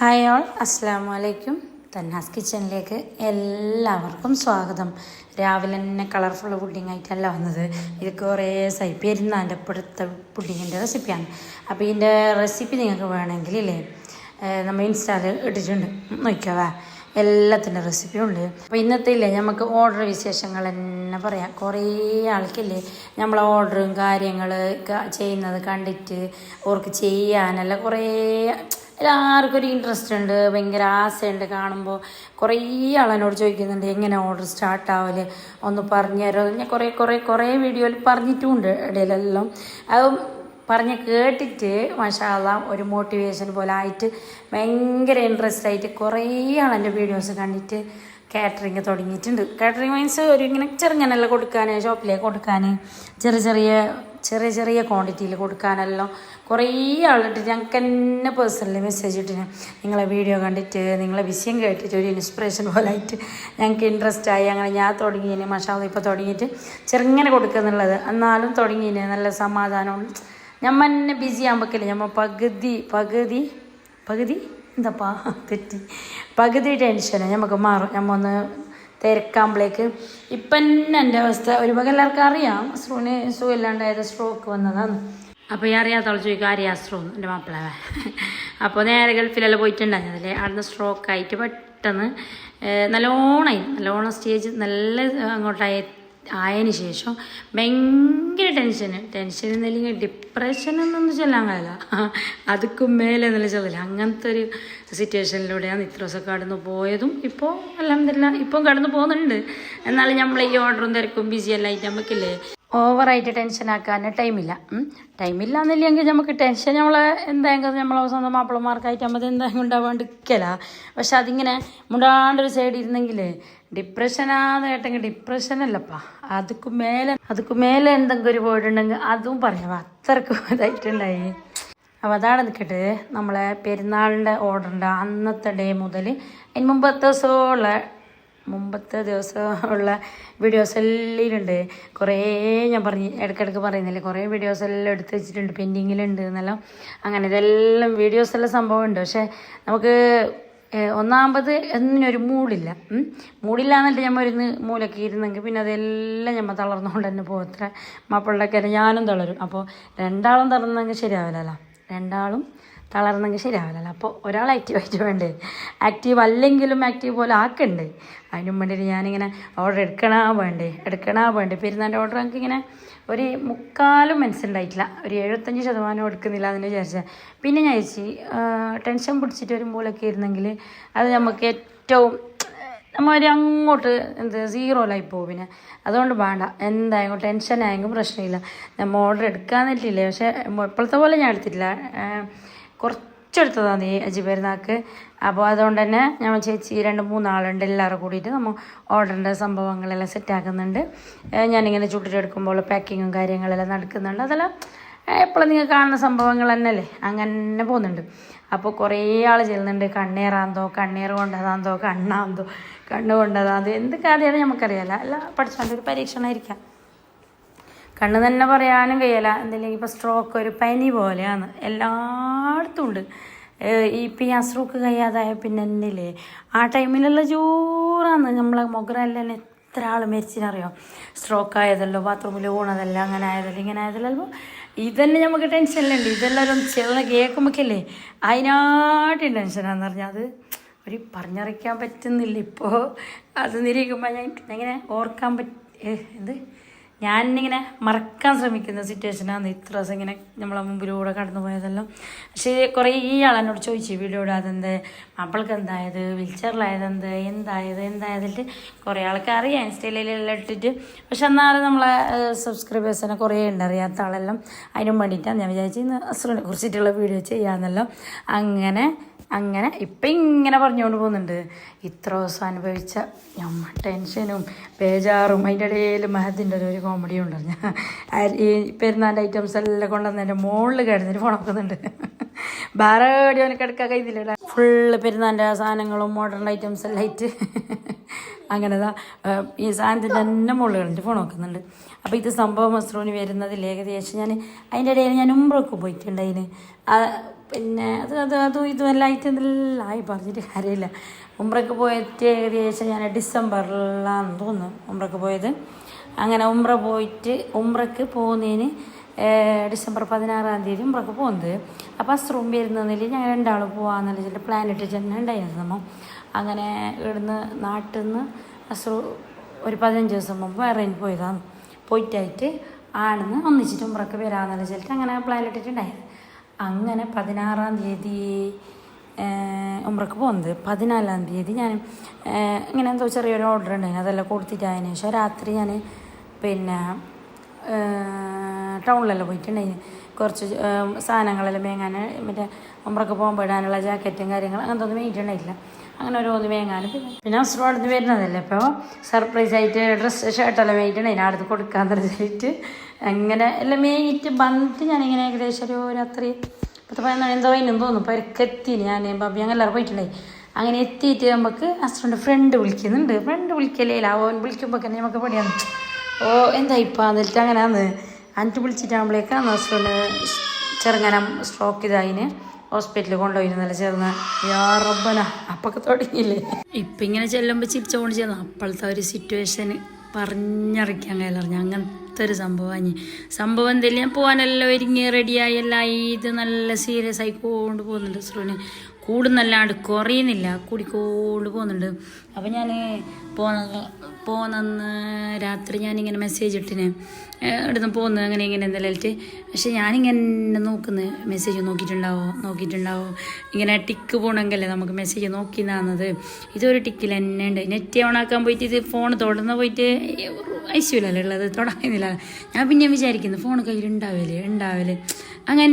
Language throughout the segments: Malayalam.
ഹായ് ഓൾ, അസ്സലാമു അലൈക്കും. തന്നാസ് കിച്ചണിലേക്ക് എല്ലാവർക്കും സ്വാഗതം. രാവിലെ തന്നെ കളർഫുൾ പുഡിംഗ് ആയിട്ടല്ല വന്നത്. ഇത് കുറേ പെരുന്നാൻ്റെ ഇപ്പോഴത്തെ പുഡിങ്ങിൻ്റെ റെസിപ്പിയാണ്. അപ്പോൾ ഇതിൻ്റെ റെസിപ്പി നിങ്ങൾക്ക് വേണമെങ്കിൽ നമ്മൾ ഇൻസ്റ്റായിൽ ഇട്ടിട്ടുണ്ട്, നോക്കിയാവേ. എല്ലാത്തിൻ്റെ റെസിപ്പിയും ഉണ്ട്. അപ്പോൾ ഇന്നത്തെ നമുക്ക് ഓർഡർ വിശേഷങ്ങൾ തന്നെ പറയാം. കുറേ ആൾക്കില്ലേ നമ്മളെ ഓർഡറും കാര്യങ്ങൾ ചെയ്യുന്നത് കണ്ടിട്ട് അവർക്ക് ചെയ്യാനല്ല കുറേ എല്ലാവർക്കും ഒരു ഇൻട്രസ്റ്റ് ഉണ്ട്, ഭയങ്കര ആശയുണ്ട്. കാണുമ്പോൾ കുറേ ആളെന്നോട് ചോദിക്കുന്നുണ്ട് എങ്ങനെ ഓർഡർ സ്റ്റാർട്ടാവല് ഒന്ന് പറഞ്ഞു തരുമോ. ഞാൻ കുറേ വീഡിയോയിൽ പറഞ്ഞിട്ടുമുണ്ട് ഇടയിലെല്ലാം. അത് പറഞ്ഞ് കേട്ടിട്ട് മാഷാ അല്ലാഹ് ഒരു മോട്ടിവേഷൻ പോലെ ആയിട്ട് ഭയങ്കര ഇൻട്രസ്റ്റ് ആയിട്ട് കുറേ ആളെൻ്റെ വീഡിയോസ് കണ്ടിട്ട് കാറ്ററിങ് തുടങ്ങിയിട്ടുണ്ട്. കാറ്ററിങ് മീൻസ് ഒരു ഇങ്ങനെ ചെറുങ്ങനല്ല കൊടുക്കാൻ, ഷോപ്പിലേക്ക് കൊടുക്കാൻ, ചെറിയ ക്വാണ്ടിറ്റിയിൽ കൊടുക്കാനെല്ലാം കുറേ ആളിട്ട് ഞങ്ങൾക്ക് തന്നെ പേഴ്സണലി മെസ്സേജ് ഇട്ടിന്. നിങ്ങളെ വീഡിയോ കണ്ടിട്ട് നിങ്ങളെ വിഷയം കേട്ടിട്ട് ഒരു ഇൻസ്പിറേഷൻ പോലെ ആയിട്ട് ഞങ്ങൾക്ക് ഇൻട്രസ്റ്റ് ആയി. അങ്ങനെ ഞാൻ തുടങ്ങിയതിന് മാഷാ അല്ലാഹ് ഇപ്പോൾ തുടങ്ങിയിട്ട് ചെറുങ്ങനെ കൊടുക്കുന്നുള്ളത്. എന്നാലും തുടങ്ങിയതിന് നല്ല സമാധാനമുണ്ട്. നമ്മൾ തന്നെ ബിസി ആകുമ്പോഴേക്കില്ലേ നമ്മൾ പകുതി എന്താപ്പാ തെറ്റി പകുതി ടെൻഷന് നമുക്ക് മാറും. നമ്മൾ ഒന്ന് തിരക്കാകുമ്പോഴേക്ക് ഇപ്പം തന്നെ എൻ്റെ അവസ്ഥ ഒരുപാട് എല്ലാവർക്കും അറിയാം. സുഖമില്ലാണ്ടായത് സ്ട്രോക്ക് വന്നതാണ്. അപ്പോൾ ഈ അറിയാത്തവൾ ചോദിക്കും ആരെയാ സ്ട്രോക്ക്, എൻ്റെ മാപ്പിളവേ. അപ്പോൾ നേരെ ഗൾഫിലെല്ലാം പോയിട്ടുണ്ടായിരുന്നല്ലേ, അവിടുന്ന് സ്ട്രോക്കായിട്ട് പെട്ടെന്ന് നല്ലോണം സ്റ്റേജ് നല്ല അങ്ങോട്ടായി ആയതിന് ശേഷം ഭയങ്കര ടെൻഷൻ എന്നല്ലെങ്കിൽ ഡിപ്രഷൻ എന്നൊന്നും ചെല്ലാൻ കഴിയില്ല, അതുക്കും മേലെ എന്നല്ല ചെല്ലില്ല. അങ്ങനത്തെ ഒരു സിറ്റുവേഷനിലൂടെയാണ് ഇത്ര ദിവസം കടന്നു പോയതും. ഇപ്പോൾ അൽഹംദുലില്ലാഹ് ഇപ്പം കടന്നു പോകുന്നുണ്ട്. എന്നാലും നമ്മൾ ഈ ഓർഡറും തിരക്കും ബിസിയെല്ലാം ആയിട്ട് നമുക്കില്ലേ ഓവറായിട്ട് ടെൻഷനാക്കാൻ ടൈമില്ല എന്നില്ലെങ്കിൽ നമുക്ക് ടെൻഷൻ നമ്മളെ എന്തായെങ്കിലും നമ്മളെ സ്വന്തം മാപ്പിളമാർക്കായിട്ട് നമ്മൾ എന്തായാലും ഉണ്ടാവാണ്ടിരിക്കല. പക്ഷെ അതിങ്ങനെ മുണ്ടാണ്ടൊരു സൈഡ് ഇരുന്നെങ്കിൽ ഡിപ്രഷനാന്ന് കേട്ടെങ്കിൽ ഡിപ്രഷനല്ലപ്പാ, അതുക്കും മേലെ എന്തെങ്കിലും ഒരു പോയിട്ടുണ്ടെങ്കിൽ അതും പറയാം. അത്രക്കും ഇതായിട്ടുണ്ടായി. അപ്പോൾ അതാണ് നിൽക്കട്ടെ നമ്മളെ പെരുന്നാളിൻ്റെ ഓർഡറിൻ്റെ അന്നത്തെ ഡേ മുതൽ അതിന് മുമ്പത്തെ ദിവസമുള്ള വീഡിയോസ് എല്ലാം ഉണ്ട്. കുറേ ഞാൻ ഇടയ്ക്കിടയ്ക്ക് പറയുന്നില്ലേ, കുറേ വീഡിയോസ് എല്ലാം എടുത്ത് വെച്ചിട്ടുണ്ട്, പെൻഡിങ്ങിലുണ്ട് എന്നെല്ലാം. അങ്ങനെ ഇതെല്ലാം വീഡിയോസ് എല്ലാം സംഭവമുണ്ട്. പക്ഷേ നമുക്ക് ഒന്നാമത് എന്നൊരു മൂടില്ല എന്നിട്ട് നമ്മൾ ഒരു മൂലക്ക് ഇരുന്നെങ്കിൽ പിന്നെ അതെല്ലാം നമ്മൾ തളർന്നുകൊണ്ട് തന്നെ പോകും. അത്ര മാപ്പിളുടെ ഞാനും തളരും. അപ്പോൾ രണ്ടാളും തളർന്നെങ്കിൽ ശരിയാവില്ലല്ലോ. അപ്പോൾ ഒരാൾ ആക്റ്റീവായിട്ട് വേണ്ടേ. ആക്റ്റീവ് അല്ലെങ്കിലും ആക്റ്റീവ് പോലെ ആക്കണ്ടേ. അതിനും വേണ്ടിയിട്ട് ഞാനിങ്ങനെ ഓർഡർ എടുക്കണാ വേണ്ടേ. പെരുന്നാൻ്റെ ഓർഡർ എനിക്ക് ഇങ്ങനെ ഒരു 3/4 മനസ്സിലുണ്ടായിട്ടില്ല, ഒരു 75% എടുക്കുന്നില്ല എന്ന് വിചാരിച്ചാൽ. പിന്നെ ഞാൻ വിചാരിച്ചു ടെൻഷൻ പിടിച്ചിട്ട് വരുമ്പോഴൊക്കെ ഇരുന്നെങ്കിൽ അത് നമുക്ക് ഏറ്റവും നമ്മൾ അങ്ങോട്ട് സീറോയിലായി പോകും. പിന്നെ അതുകൊണ്ട് വേണ്ട, എന്തായാലും ടെൻഷനായെങ്കിലും പ്രശ്നമില്ല. നമ്മൾ ഓർഡർ എടുക്കാന്നിട്ടില്ലേ. പക്ഷേ ഇപ്പോഴത്തെ പോലെ ഞാൻ എടുത്തിട്ടില്ല, കുറച്ചെടുത്തതാണ് ഈ അജി പെരുന്നാൾക്ക്. അപ്പോൾ അതുകൊണ്ട് തന്നെ ഞാൻ ചേച്ചി 2-3 ആളുണ്ട്, എല്ലാവരും കൂടിയിട്ട് നമ്മൾ ഓർഡറിൻ്റെ സംഭവങ്ങളെല്ലാം സെറ്റാക്കുന്നുണ്ട്. ഞാനിങ്ങനെ ചുട്ടിട്ടെടുക്കുമ്പോൾ പാക്കിങ്ങും കാര്യങ്ങളെല്ലാം നടക്കുന്നുണ്ട്. അതെല്ലാം എപ്പോഴും നിങ്ങൾ കാണുന്ന സംഭവങ്ങൾ തന്നെയല്ലേ, അങ്ങനെ പോകുന്നുണ്ട്. അപ്പോൾ കുറേ ആൾ ചെയ്യുന്നുണ്ട്. കണ്ണീർ കൊണ്ടതാന്തോ കണ്ണ് കൊണ്ടതാന്തോ എന്ത് കാര്യമാണ് നമുക്കറിയാമല്ല. അല്ല പഠിച്ചോണ്ട് ഒരു പരീക്ഷണമായിരിക്കാം. കണ്ണ് തന്നെ പറയാനും കഴിയില്ല. എന്തെങ്കിലും ഇപ്പോൾ സ്ട്രോക്ക് ഒരു പനി പോലെയാണ്, എല്ലായിടത്തും ഉണ്ട്. ഇപ്പം ഈ സ്ട്രോക്ക് കഴിയാതായ പിന്നെ എന്നില്ലേ ആ ടൈമിലുള്ള ജോറാന്ന് നമ്മളെ മൊഗറെല്ലാം എത്ര ആൾ മരിച്ചിനറിയോ. സ്ട്രോക്ക് ആയതല്ലോ, ബാത്റൂമിൽ വീണതല്ലോ, അങ്ങനെ ആയതല്ലോ, ഇങ്ങനെ ആയതല്ലോ. ഇതന്നെ നമുക്ക് ടെൻഷനിലുണ്ട്. ഇതെല്ലാവരും ചെറുത് കേൾക്കുമ്പോഴേക്കല്ലേ അതിനായിട്ട് ടെൻഷനാന്ന് പറഞ്ഞാൽ അത് ഒരു പറഞ്ഞറിയിക്കാൻ പറ്റുന്നില്ല. ഇപ്പോൾ അത് നിരീക്കുമ്പോൾ ഞാൻ ഇങ്ങനെ ഓർക്കാൻ ഞാനിങ്ങനെ മറക്കാൻ ശ്രമിക്കുന്ന സിറ്റുവേഷനാണ് ഇത്ര ദിവസം ഇങ്ങനെ നമ്മളെ മുമ്പിലൂടെ കടന്നു പോയതെല്ലാം. പക്ഷേ കുറേ ആളെന്നോട് ചോദിച്ചു വീഡിയോയുടെ അതെന്ത് മാപ്പിൾക്ക് എന്തായത്, വീൽചെയറിലായത് എന്തായതിട്ട് കുറേ ആൾക്ക് അറിയാം ഇൻസ്റ്റയിലെല്ലാം ഇട്ടിട്ട്. പക്ഷെ എന്നാലും നമ്മളെ സബ്സ്ക്രൈബേഴ്സിനെ കുറേ ഉണ്ട് അറിയാത്ത ആളെല്ലാം. അതിനും വേണ്ടിയിട്ടാണ് ഞാൻ വിചാരിച്ചു ഇന്ന് അസ്റിനെ കുറിച്ചിട്ടുള്ള വീഡിയോ ചെയ്യാമെന്നല്ലോ. അങ്ങനെ ഇപ്പം ഇങ്ങനെ പറഞ്ഞുകൊണ്ട് പോകുന്നുണ്ട്. ഇത്ര ദിവസം അനുഭവിച്ച ടെൻഷനും ബേജാറും അതിൻ്റെ ഇടയിൽ മഹത്തിൻ്റെ ഒരു കോമഡി ഉണ്ടറിഞ്ഞ ഈ പെരുന്നാൻ്റെ ഐറ്റംസ് എല്ലാം കൊണ്ടുവന്ന് എൻ്റെ മുകളിൽ കിടന്നിട്ട് ഫോൺ നോക്കുന്നുണ്ട്. വേറെ എവിടെയോ കിടക്കാൻ കഴിയുന്നില്ല. ഫുള്ള് പെരുന്നാൻ്റെ സാധനങ്ങളും മോഡേൺ ഐറ്റംസ് എല്ലാം ആയിട്ട് അങ്ങനെതാ ഈ സാധനത്തിൻ്റെ തന്നെ മുകളിൽ കളിട്ട് ഫോൺ നോക്കുന്നുണ്ട്. അപ്പോൾ ഇത് സംഭവം മസ്റൂന് വരുന്നതിൽ ഏകദേശം അതിൻ്റെ ഇടയിൽ ഞാൻ ഉംറയ്ക്ക് പോയിട്ടുണ്ട്. പിന്നെ അതും ഇതുമെല്ലാം ആയിട്ട് എന്തെല്ലാം ആയി പറഞ്ഞിട്ട് കാര്യമില്ല. ഉംറയ്ക്ക് പോയിട്ട് ഏകദേശം ഞാൻ ഡിസംബറിലാണെന്ന് തോന്നുന്നു ഉംറയ്ക്ക് പോയത്. അങ്ങനെ ഉംറയ്ക്ക് പോകുന്നതിന് ഡിസംബർ 16-ാം തീയതി ഉംറയ്ക്ക് പോകുന്നത്. അപ്പോൾ അസ്രൂം വരുന്നതിൽ ഞങ്ങൾ 2 പോകാമെന്നുള്ള ചില പ്ലാൻ ഇട്ടിട്ട് തന്നെ ഉണ്ടായിരുന്നു നമ്മൾ. അങ്ങനെ ഇവിടുന്ന് നാട്ടിൽ നിന്ന് അസ്രു ഒരു 15 ദിവസം മുമ്പ് ബഹ്റൈൻ പോയതാണ്. പോയിട്ടായിട്ട് ആണെന്ന് ഒന്നിച്ചിട്ട് ഉംറയ്ക്ക് വരാമെന്നുള്ള ചിലട്ട് അങ്ങനെ പ്ലാൻ ഇട്ടിട്ടുണ്ടായിരുന്നു. അങ്ങനെ 16-ാം തീയതി ഉംറയ്ക്ക് പോകുന്നത്. 14-ാം തീയതി ഞാൻ ഇങ്ങനെ എന്തോ ചെറിയൊരു ഓർഡർ ഉണ്ടായിരുന്നു, അതെല്ലാം കൊടുത്തിട്ട് അതിന് ശേഷം രാത്രി ഞാൻ പിന്നെ ടൗണിലെല്ലാം പോയിട്ടുണ്ടായിരുന്നു. കുറച്ച് സാധനങ്ങളെല്ലാം മേങ്ങാൻ, മറ്റേ ഉംറയ്ക്ക് പോകുമ്പോൾ ഇടാനുള്ള ജാക്കറ്റും കാര്യങ്ങളും അങ്ങനത്തെ ഒന്നും മേങ്ങിയിട്ടുണ്ടായിട്ടില്ല. അങ്ങനെ ഓരോന്ന് മേങ്ങാനും പിന്നെ അസ്രു അടുത്ത് വരുന്നതല്ലേ, അപ്പോൾ സർപ്രൈസായിട്ട് ഷർട്ടെല്ലാം മേങ്ങിയിട്ടുണ്ടായിരുന്നു, അടുത്ത് കൊടുക്കാൻ പറഞ്ഞിട്ട് അങ്ങനെ എല്ലാം മേങ്ങിയിട്ട് വന്നിട്ട് ഞാനിങ്ങനെ ഏകദേശം ഒരു രാത്രി 10-11 എന്തോ അതിനും തോന്നും. അപ്പോൾ അവർക്ക് എത്തിന് ഞാൻ ബാബി അങ്ങനെ എല്ലാവരും പോയിട്ടുണ്ടായി. അങ്ങനെ എത്തിയിട്ട് നമുക്ക് അസ്രുവിൻ്റെ ഫ്രണ്ട് വിളിക്കുന്നുണ്ട്. ഫ്രണ്ട് വിളിക്കലേ അവൻ വിളിക്കുമ്പോൾ തന്നെ നമുക്ക് പടിയാണ് എന്താ ഇപ്പം എന്നിട്ട് അങ്ങനെയാന്ന് അന്നിട്ട് വിളിച്ചിട്ടാകുമ്പോഴേക്കാണ് അസ്രുവിന് ചെറുങ്ങനെ സ്ട്രോക്ക് ഇതായിന് ഹോസ്പിറ്റലിൽ കൊണ്ടുപോയിരുന്നല്ല ചേർന്ന്. റബ്ബന അപ്പൊക്കെ തുടങ്ങിയില്ലേ. ഇപ്പം ഇങ്ങനെ ചെല്ലുമ്പോൾ ചിരിച്ചുകൊണ്ട് ചെന്നു. അപ്പോഴത്തെ ഒരു സിറ്റുവേഷൻ പറഞ്ഞറിയിക്കാൻ കഴിയില്ല. അങ്ങനത്തെ ഒരു സംഭവം എന്തെങ്കിലും ഞാൻ പോകാനെല്ലാം ഒരുങ്ങി റെഡിയായി എല്ലാം ഇത് നല്ല സീരിയസ് ആയി കൊണ്ട് പോകുന്നുണ്ട്. അസ്രുവിന് കൂടുന്നല്ലാണ്ട് കുറയുന്നില്ല, കൂടിക്കൊണ്ട് പോകുന്നുണ്ട്. അപ്പം ഞാൻ പോന്നെന്ന് രാത്രി ഞാനിങ്ങനെ മെസ്സേജ് ഇട്ടിന് ഇവിടുന്ന് പോകുന്നത് അങ്ങനെ ഇങ്ങനെ എന്തെല്ലാം. പക്ഷെ ഞാനിങ്ങനെ നോക്കുന്നത് മെസ്സേജ് നോക്കിയിട്ടുണ്ടാവോ ഇങ്ങനെ ടിക്ക് പോകണമെങ്കിലല്ലേ നമുക്ക് മെസ്സേജ് നോക്കിന്നാന്നത്. ഇതൊരു ടിക്കിൽ തന്നെ ഉണ്ട്. നെറ്റ് ഓണാക്കാൻ പോയിട്ട് ഇത് ഫോൺ തൊടുന്ന പോയിട്ട് ഐശ്വര്യല്ലേ ഉള്ളത്, തൊടാകുന്നില്ല. ഞാൻ പിന്നെ വിചാരിക്കുന്നു ഫോൺ കയ്യിൽ ഉണ്ടാവല് അങ്ങനെ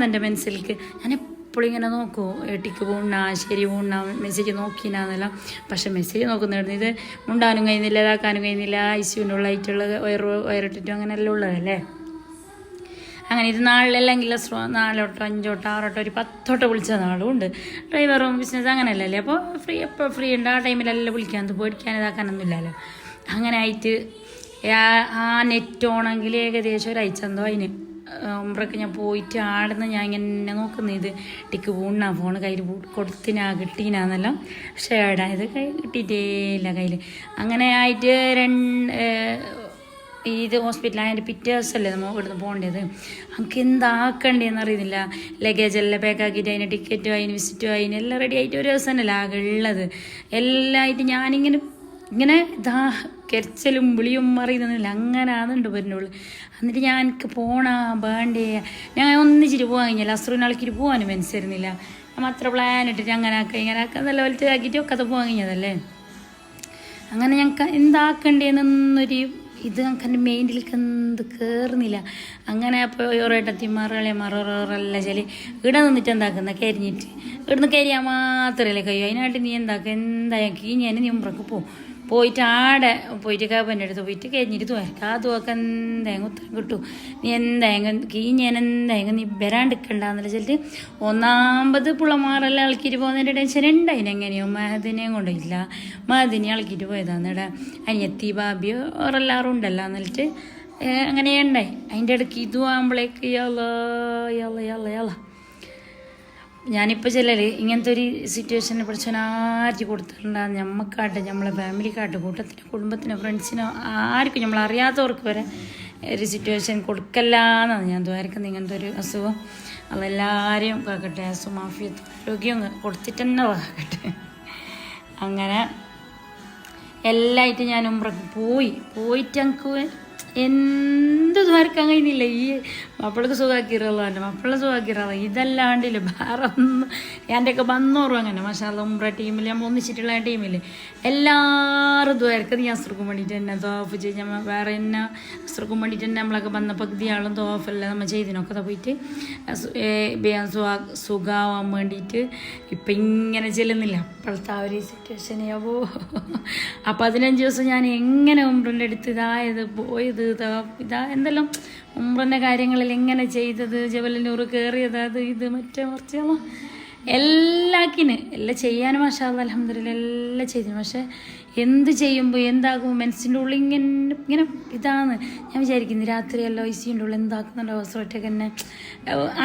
എൻ്റെ മനസ്സിലേക്ക്. ഞാൻ എപ്പോഴും ഇങ്ങനെ നോക്കൂ ടിക്ക് പോകണ ശരി പോകണ മെസ്സേജ് നോക്കിനാന്നെല്ലാം. പക്ഷെ മെസ്സേജ് നോക്കുന്നിടന്ന് ഇത് മുണ്ടാനും കഴിയുന്നില്ല, ഇതാക്കാനും കഴിയുന്നില്ല. ഐസ്യൂവിൻ്റെ ഉള്ളായിട്ടുള്ള വയറിട്ടിട്ടും അങ്ങനെ എല്ലാം ഉള്ളതല്ലേ. അങ്ങനെ ഇത് നാളിലല്ലെങ്കിൽ 4 തൊട്ടോ 5 തൊട്ടോ 6 തൊട്ടോ ഒരു 10 തൊട്ടോ വിളിച്ച നാളും ഉണ്ട്. ഡ്രൈവറും ബിസിനസ് അങ്ങനെയല്ലേ. അപ്പോൾ എപ്പോൾ ഫ്രീ ഉണ്ട് ആ ടൈമിലെല്ലാം വിളിക്കാൻ പേടിക്കാൻ ഇതാക്കാനൊന്നും ഇല്ലല്ലോ. അങ്ങനെ ആയിട്ട് ആ നെറ്റ് ഓണെങ്കിൽ ഏകദേശം ഒരാഴ്ച എന്തോ അതിന് ഉംറയ്ക്ക് ഞാൻ പോയിട്ട് ആടുന്ന ഞാൻ ഇങ്ങനെ നോക്കുന്നത് ഇത് ടിക്ക് പൂണ്ണ ഫോൺ കയ്യിൽ കിട്ടീനാന്നെല്ലാം. പക്ഷേ ഇത് കിട്ടിയിട്ടേ ഇല്ല കയ്യിൽ. അങ്ങനെ ആയിട്ട് ഇത് ഹോസ്പിറ്റലായതിൻ്റെ പിറ്റേ ദിവസമല്ലേ നമ്മൾ ഇവിടുന്ന് പോകേണ്ടത്. നമുക്ക് എന്താക്കേണ്ടതെന്ന് അറിയുന്നില്ല. ലഗേജെല്ലാം പാക്കാക്കിയിട്ട് അതിന് ടിക്കറ്റും അതിന് വിസിറ്റും അതിന് എല്ലാം റെഡി ആയിട്ട് ഒരു ദിവസം തന്നെയല്ല ആകെ ഉള്ളത്. എല്ലാം ആയിട്ട് ഞാനിങ്ങനെ കരച്ചലും വിളിയും അറിയുന്നില്ല. അങ്ങനെ ആണെന്നുണ്ട് വരുന്നുള്ളൂ. എന്നിട്ട് ഞാൻ എനിക്ക് വേണ്ടേ ഞാൻ ഒന്നിച്ചിട്ട് പോകാൻ കഴിഞ്ഞില്ല. അസ്രുവിന് ആൾക്കിട്ട് പോകാനും മനസ്സിരുന്നില്ല. നമ്മൾ അത്ര പ്ലാൻ ഇട്ടിട്ട് അങ്ങനെ ആക്കുക നല്ല വലുതാക്കിയിട്ട് ഒക്കെ പോകാൻ കഴിഞ്ഞതല്ലേ. അങ്ങനെ ഞങ്ങൾക്ക് എന്താക്കേണ്ടതെന്നൊരു ഇത് ഞങ്ങൾക്ക് എൻ്റെ മെയിനിലേക്ക് എന്ത് കയറുന്നില്ല. അങ്ങനെ അപ്പോൾ ഓരോട്ടത്തിമാറെല്ലാം ചെല്ലി ഇവിടെ നിന്നിട്ട് എന്താക്കുന്ന കരിഞ്ഞിട്ട് ഇവിടുന്ന് കരിയാൻ മാത്രമല്ലേ കഴിയും. അതിനായിട്ട് നീ എന്താക്കി ഞാൻ നീ ഉംറയ്ക്ക് പോയിട്ട് ആടെ പോയിട്ട് കാപ്പൻ്റെ അടുത്ത് പോയിട്ട് കരിഞ്ഞിട്ട് തോരക്കാം. അതുമൊക്കെ എന്തായെങ്കിലും ഉത്തരം കിട്ടും. നീ എന്തായെങ്കിലും നീ വരാണ്ടിക്കണ്ടെന്നുള്ള ചെല്ലിട്ട് ഒന്നാമത് പിള്ളമാരെല്ലാം ഇളക്കിയിട്ട് പോകുന്നതിൻ്റെ ടെൻഷൻ ഉണ്ടായിന്. എങ്ങനെയോ മഹദിനെയും കൊണ്ടില്ല, മഹദിനെ ഇളക്കിയിട്ട് പോയതാന്നിടെ അനിയത്തി ബാബിയോ ഓരെല്ലാവരും ഉണ്ടല്ലോ എന്നിട്ട് അങ്ങനെ ഉണ്ടായി. അതിൻ്റെ ഇടയ്ക്ക് ഇതും ആകുമ്പോഴേക്ക് യാള ഞാനിപ്പോൾ ചിലര് ഇങ്ങനത്തെ ഒരു സിറ്റുവേഷനെ പിടിച്ചവനാറ്റി കൊടുത്തിട്ടുണ്ടാകും. നമ്മക്കാട്ടെ നമ്മളെ ഫാമിലിക്കാട്ടെ കൂട്ടത്തിന് കുടുംബത്തിനോ ഫ്രണ്ട്സിനോ ആർക്കും നമ്മൾ അറിയാത്തവർക്ക് വരെ ഒരു സിറ്റുവേഷൻ കൊടുക്കല്ലാന്നാണ് ഞാൻ ദ്വാരക്കുന്നത്. ഇങ്ങനത്തെ ഒരു അസുഖം അതെല്ലാവരെയും കാക്കട്ടെ, അസുമാഫിയത്ത് ആരോഗ്യം കൊടുത്തിട്ട് തന്നെ കാക്കട്ടെ. അങ്ങനെ എല്ലായിട്ട് ഞാൻ ഉംറയ്ക്ക് പോയിട്ട് ഞങ്ങൾക്ക് എന്ത് ദ്വാരക്കാൻ കഴിയുന്നില്ല. ഈ മപ്പിളക്ക് സുഖാക്കിറല്ലോ, എൻ്റെ മപ്പിളെ സുഖാക്കിറല്ലോ, ഇതല്ലാണ്ടില്ല വേറെ ഒന്നും. എൻ്റെയൊക്കെ വന്നോറും അങ്ങനെ മാഷാല്ല ഉംറ ടീമിൽ നമ്മൾ ഒന്നിച്ചിട്ടുള്ള ടീമിൽ എല്ലാവരും ദ്വാരക്ക് നീ അസ്രക്കും വേണ്ടിയിട്ട് തന്നെ തോഫ് ചെയ്ത് വേറെ തന്നെ അസ്രക്കും വേണ്ടിയിട്ട് തന്നെ നമ്മളൊക്കെ വന്ന പകുതിയാളും തോഫെല്ലാം നമ്മൾ ചെയ്തിനൊക്കെ പോയിട്ട് സുഖാവാൻ വേണ്ടിയിട്ട് ഇപ്പം ഇങ്ങനെ ചെല്ലുന്നില്ല. അപ്പോഴത്തെ ആ ഒരു സിറ്റുവേഷനെയാവോ. ആ 15 ദിവസം ഞാൻ എങ്ങനെ ഉംറൻ്റെ അടുത്ത് ഇതായത് പോയത് എന്തെല്ലാം ഉംറൻ്റെ കാര്യങ്ങളിൽ എങ്ങനെ ചെയ്തത്, ജബലന്നൂർ കയറിയത്, അത് ഇത് മറ്റേ മറിച്ചോളാം എല്ലാം ചെയ്യാനും മാഷാ അല്ലാഹ് അൽഹംദുലില്ലാഹ് എല്ലാം ചെയ്തിന്. പക്ഷേ എന്ത് ചെയ്യുമ്പോൾ എന്താകുമ്പോൾ മനസ്സിൻ്റെ ഉള്ളിൽ ഇങ്ങനെ ഇതാണ്. ഞാൻ വിചാരിക്കുന്നു രാത്രിയല്ലോ ഐസിൻ്റെ ഉള്ളിൽ എന്താക്കുന്നുണ്ടോ അവസരമൊറ്റയ്ക്ക് തന്നെ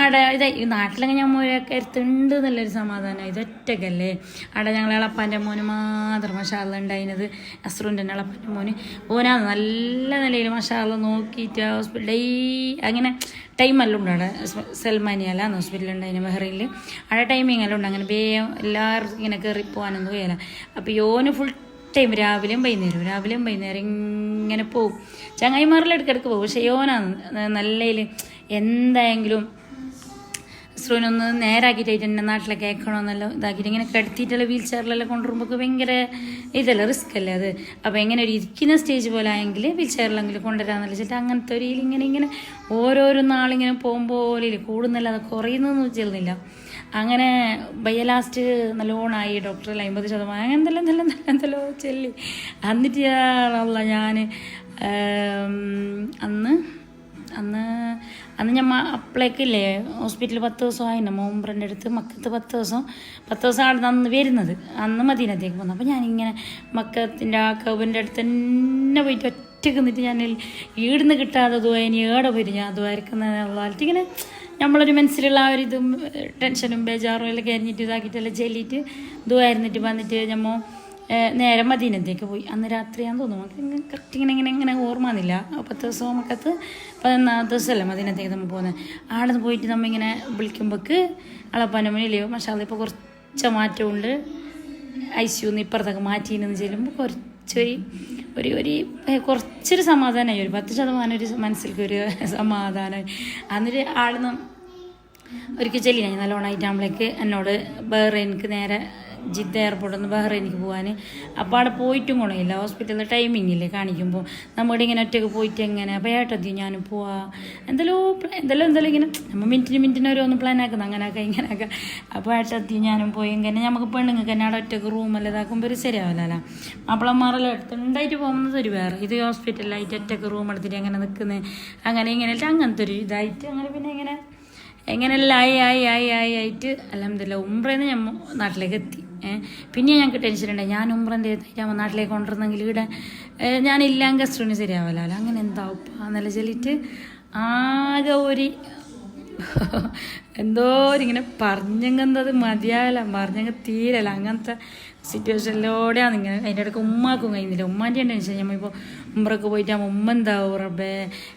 ആടെ ഈ നാട്ടിലൊക്കെ ഞാൻ കരുത്തുണ്ട് എന്നുള്ളൊരു സമാധാനം. ഇതൊറ്റക്കല്ലേ അവിടെ ഞങ്ങൾ ഇളപ്പാൻ്റെ മോന് മാത്രം മാഷാ അല്ലാഹ് ഉണ്ടായിരുന്നത്. അസ്രുൻ്റെ ഇളപ്പാൻ്റെ മോന് ഓനാണ് നല്ല നിലയിൽ മാഷാ അല്ലാഹ് നോക്കിയിട്ട് ഹോസ്പിറ്റൽ അങ്ങനെ ടൈമെല്ലാം ഉണ്ട് അവിടെ. സൽമാനിയല്ലാന്ന് ഹോസ്പിറ്റലുണ്ടായിരുന്നു ബഹ്റൈനിൽ. അവിടെ ടൈമിങ് എല്ലാം ഉണ്ട്. അങ്ങനെ വേഗം എല്ലാവരും ഇങ്ങനെ കയറി പോകാനൊന്നും കഴിയില്ല. അപ്പോൾ യോന് ഫുൾ ടൈം രാവിലെയും വൈകുന്നേരം ഇങ്ങനെ പോവും. ചങ്ങായിമാരെല്ലാം ഇടയ്ക്കിടയ്ക്ക് പോകും. പക്ഷേ യോനാണ് നല്ലതിൽ എന്തായെങ്കിലും സ്രൂനൊന്ന് നേരാക്കിയിട്ട് എൻ്റെ നാട്ടിലൊക്കെ കേൾക്കണമെന്നല്ലോ ഇതാക്കിയിട്ട് ഇങ്ങനെ കടത്തിയിട്ടുള്ള വീൽ ചെയറിലെല്ലാം കൊണ്ടുവരുമ്പോൾ ഭയങ്കര ഇതല്ല റിസ്ക് അല്ലേ അത്. അപ്പോൾ എങ്ങനെ ഒരു ഇരിക്കുന്ന സ്റ്റേജ് പോലെ ആയെങ്കിൽ വീൽ ചെയറിലെങ്കിലും കൊണ്ടുവരാമെന്ന് വെച്ചിട്ട് അങ്ങനത്തെ ഒരു ഇങ്ങനെ ഓരോരോ നാളിങ്ങനെ പോകുമ്പോൾ കൂടുന്നില്ല, അത് കുറയുന്നൊന്നും ചെയ്യുന്നില്ല. അങ്ങനെ ബയ്യ ലാസ്റ്റ് നല്ലോണമായി ഡോക്ടറിൽ 50% എന്തെല്ലോ ചെല്ലി. എന്നിട്ട് ഞാൻ അന്ന് ഞാൻ അപ്പളേക്കില്ലേ ഹോസ്പിറ്റലിൽ 10 ദിവസം ആയിരുന്നു. മോമ്പ്രൻ്റെ അടുത്ത് മക്കത്ത് 10 ദിവസം അവിടെ അന്ന് വരുന്നത്. അന്ന് മദീനത്തേക്ക് വന്നു. അപ്പോൾ ഞാനിങ്ങനെ മക്കത്തിൻ്റെ ആ കൗബിൻ്റെ അടുത്ത് തന്നെ പോയിട്ട് ഒറ്റയ്ക്ക് നിന്നിട്ട് ഞാൻ ഈടുന്ന് കിട്ടാതെ ഇനി ഏടെ പോയിട്ട് ഞാൻ അതുമായിരിക്കുന്നതായിട്ട് ഇങ്ങനെ നമ്മളൊരു മനസ്സിലുള്ള ആ ഒരു ഇതും ടെൻഷനും ബേജാറും എല്ലാം കരിഞ്ഞിട്ട് ഇതാക്കിയിട്ടെല്ലാം ചെല്ലിയിട്ട് ഇതുമായിരുന്നിട്ട് വന്നിട്ട് നമ്മൾ നേരെ മദീനത്തേക്ക് പോയി. അന്ന് രാത്രിയാന്ന് തോന്നുന്നു, നമുക്ക് കറക്റ്റ് ഇങ്ങനെ ഓർമ്മ വന്നില്ല. 10 ദിവസം നമുക്കത്ത് 14 ദിവസമല്ലേ മദീനത്തേക്ക് നമ്മൾ പോകുന്നത്. അവിടെ നിന്ന് പോയിട്ട് നമ്മളിങ്ങനെ വിളിക്കുമ്പോൾക്ക് അളപ്പാൻ്റെ മുന്നിലെയോ മാഷാ അല്ലാഹ് ഇപ്പോൾ കുറച്ച് മാറ്റമുണ്ട്, ICU ഇപ്പുറത്തൊക്കെ മാറ്റിയെന്ന് ചെല്ലുമ്പോൾ കുറച്ചൊരു സമാധാനമായി. ഒരു 10% ഒരു മനസ്സിലേക്ക് ഒരു സമാധാനമായി. എന്നിട്ട് ആടുന്ന് ഒരിക്കൽ ചെല്ലിനായി നല്ലോണമായിട്ടാകുമ്പോഴേക്ക് എന്നോട് ബഹ്റൈനിക്ക് നേരെ ജിദ്ദ എയർപോർട്ടിൽ നിന്ന് ബഹ്റൈനിക്ക് പോകാൻ. അപ്പോൾ അവിടെ പോയിട്ടും ഗുണമില്ല, ഹോസ്പിറ്റലിൽ ടൈമിംഗ് ഇല്ലേ കാണിക്കുമ്പോൾ. നമ്മുടെ ഇങ്ങനെ ഒറ്റയ്ക്ക് പോയിട്ട് എങ്ങനെ അപ്പോൾ ഏട്ടത്തി ഞാനും പോവാം എന്തെല്ലോ ഇങ്ങനെ നമ്മൾ മിനിറ്റിന് ഓരോന്ന് പ്ലാൻ ആക്കുന്നത് അങ്ങനെയൊക്കെ ഇങ്ങനെയൊക്കെ. അപ്പോൾ ഏട്ടത്തി ഞാനും പോയി ഇങ്ങനെ നമുക്ക് പെണ്ണുങ്ങൾക്ക് തന്നെ അവിടെ ഒറ്റയ്ക്ക് റൂമെല്ലാം ഇതാക്കുമ്പോൾ ഒരു ശരിയാവില്ലല്ലോ. മാപ്പിളമാരെല്ലാം എടുത്തുണ്ടായിട്ട് പോകുന്നത് ഒരു വേറെ, ഇത് ഹോസ്പിറ്റലിലായിട്ട് ഒറ്റയ്ക്ക് റൂം എടുത്തിട്ട് അങ്ങനെ നിൽക്കുന്നത് അങ്ങനെ അങ്ങനത്തെ ഒരു ഇതായിട്ട് അങ്ങനെ പിന്നെ എങ്ങനെയെല്ലാം ആയിട്ട് അൽഹംദുലില്ലാഹ് ഉംറയിൽ ഞാൻ നാട്ടിലേക്ക് എത്തി. പിന്നെ ഞങ്ങൾക്ക് ടെൻഷൻ ഉണ്ടായി, ഞാൻ ഉംറൻ്റെ ഞാൻ നാട്ടിലേക്ക് കൊണ്ടുവരുന്നെങ്കിൽ ഇവിടെ ഞാനില്ലെങ്കിൽ അസ്രുവിന് ശരിയാവില്ലല്ലോ. അങ്ങനെ എന്താവും എന്നല്ല ചൊല്ലിയിട്ട് ആകെ എന്തോ ഇങ്ങനെ പറഞ്ഞെന്നത് മതിയാവില്ല, പറഞ്ഞെങ്കിൽ തീരല്ല. അങ്ങനത്തെ സിറ്റുവേഷനിലൂടെയാണ് ഇങ്ങനെ. അതിൻ്റെ ഇടയ്ക്ക് ഉമ്മാക്കും കഴിയുന്നില്ല. ഉമ്മാൻ്റെ ടെൻഷൻ. നമ്മളിപ്പോൾ ഉമ്രക്ക് പോയിട്ടാകുമ്പോൾ ഉമ്മ എന്താവും റബ്ബേ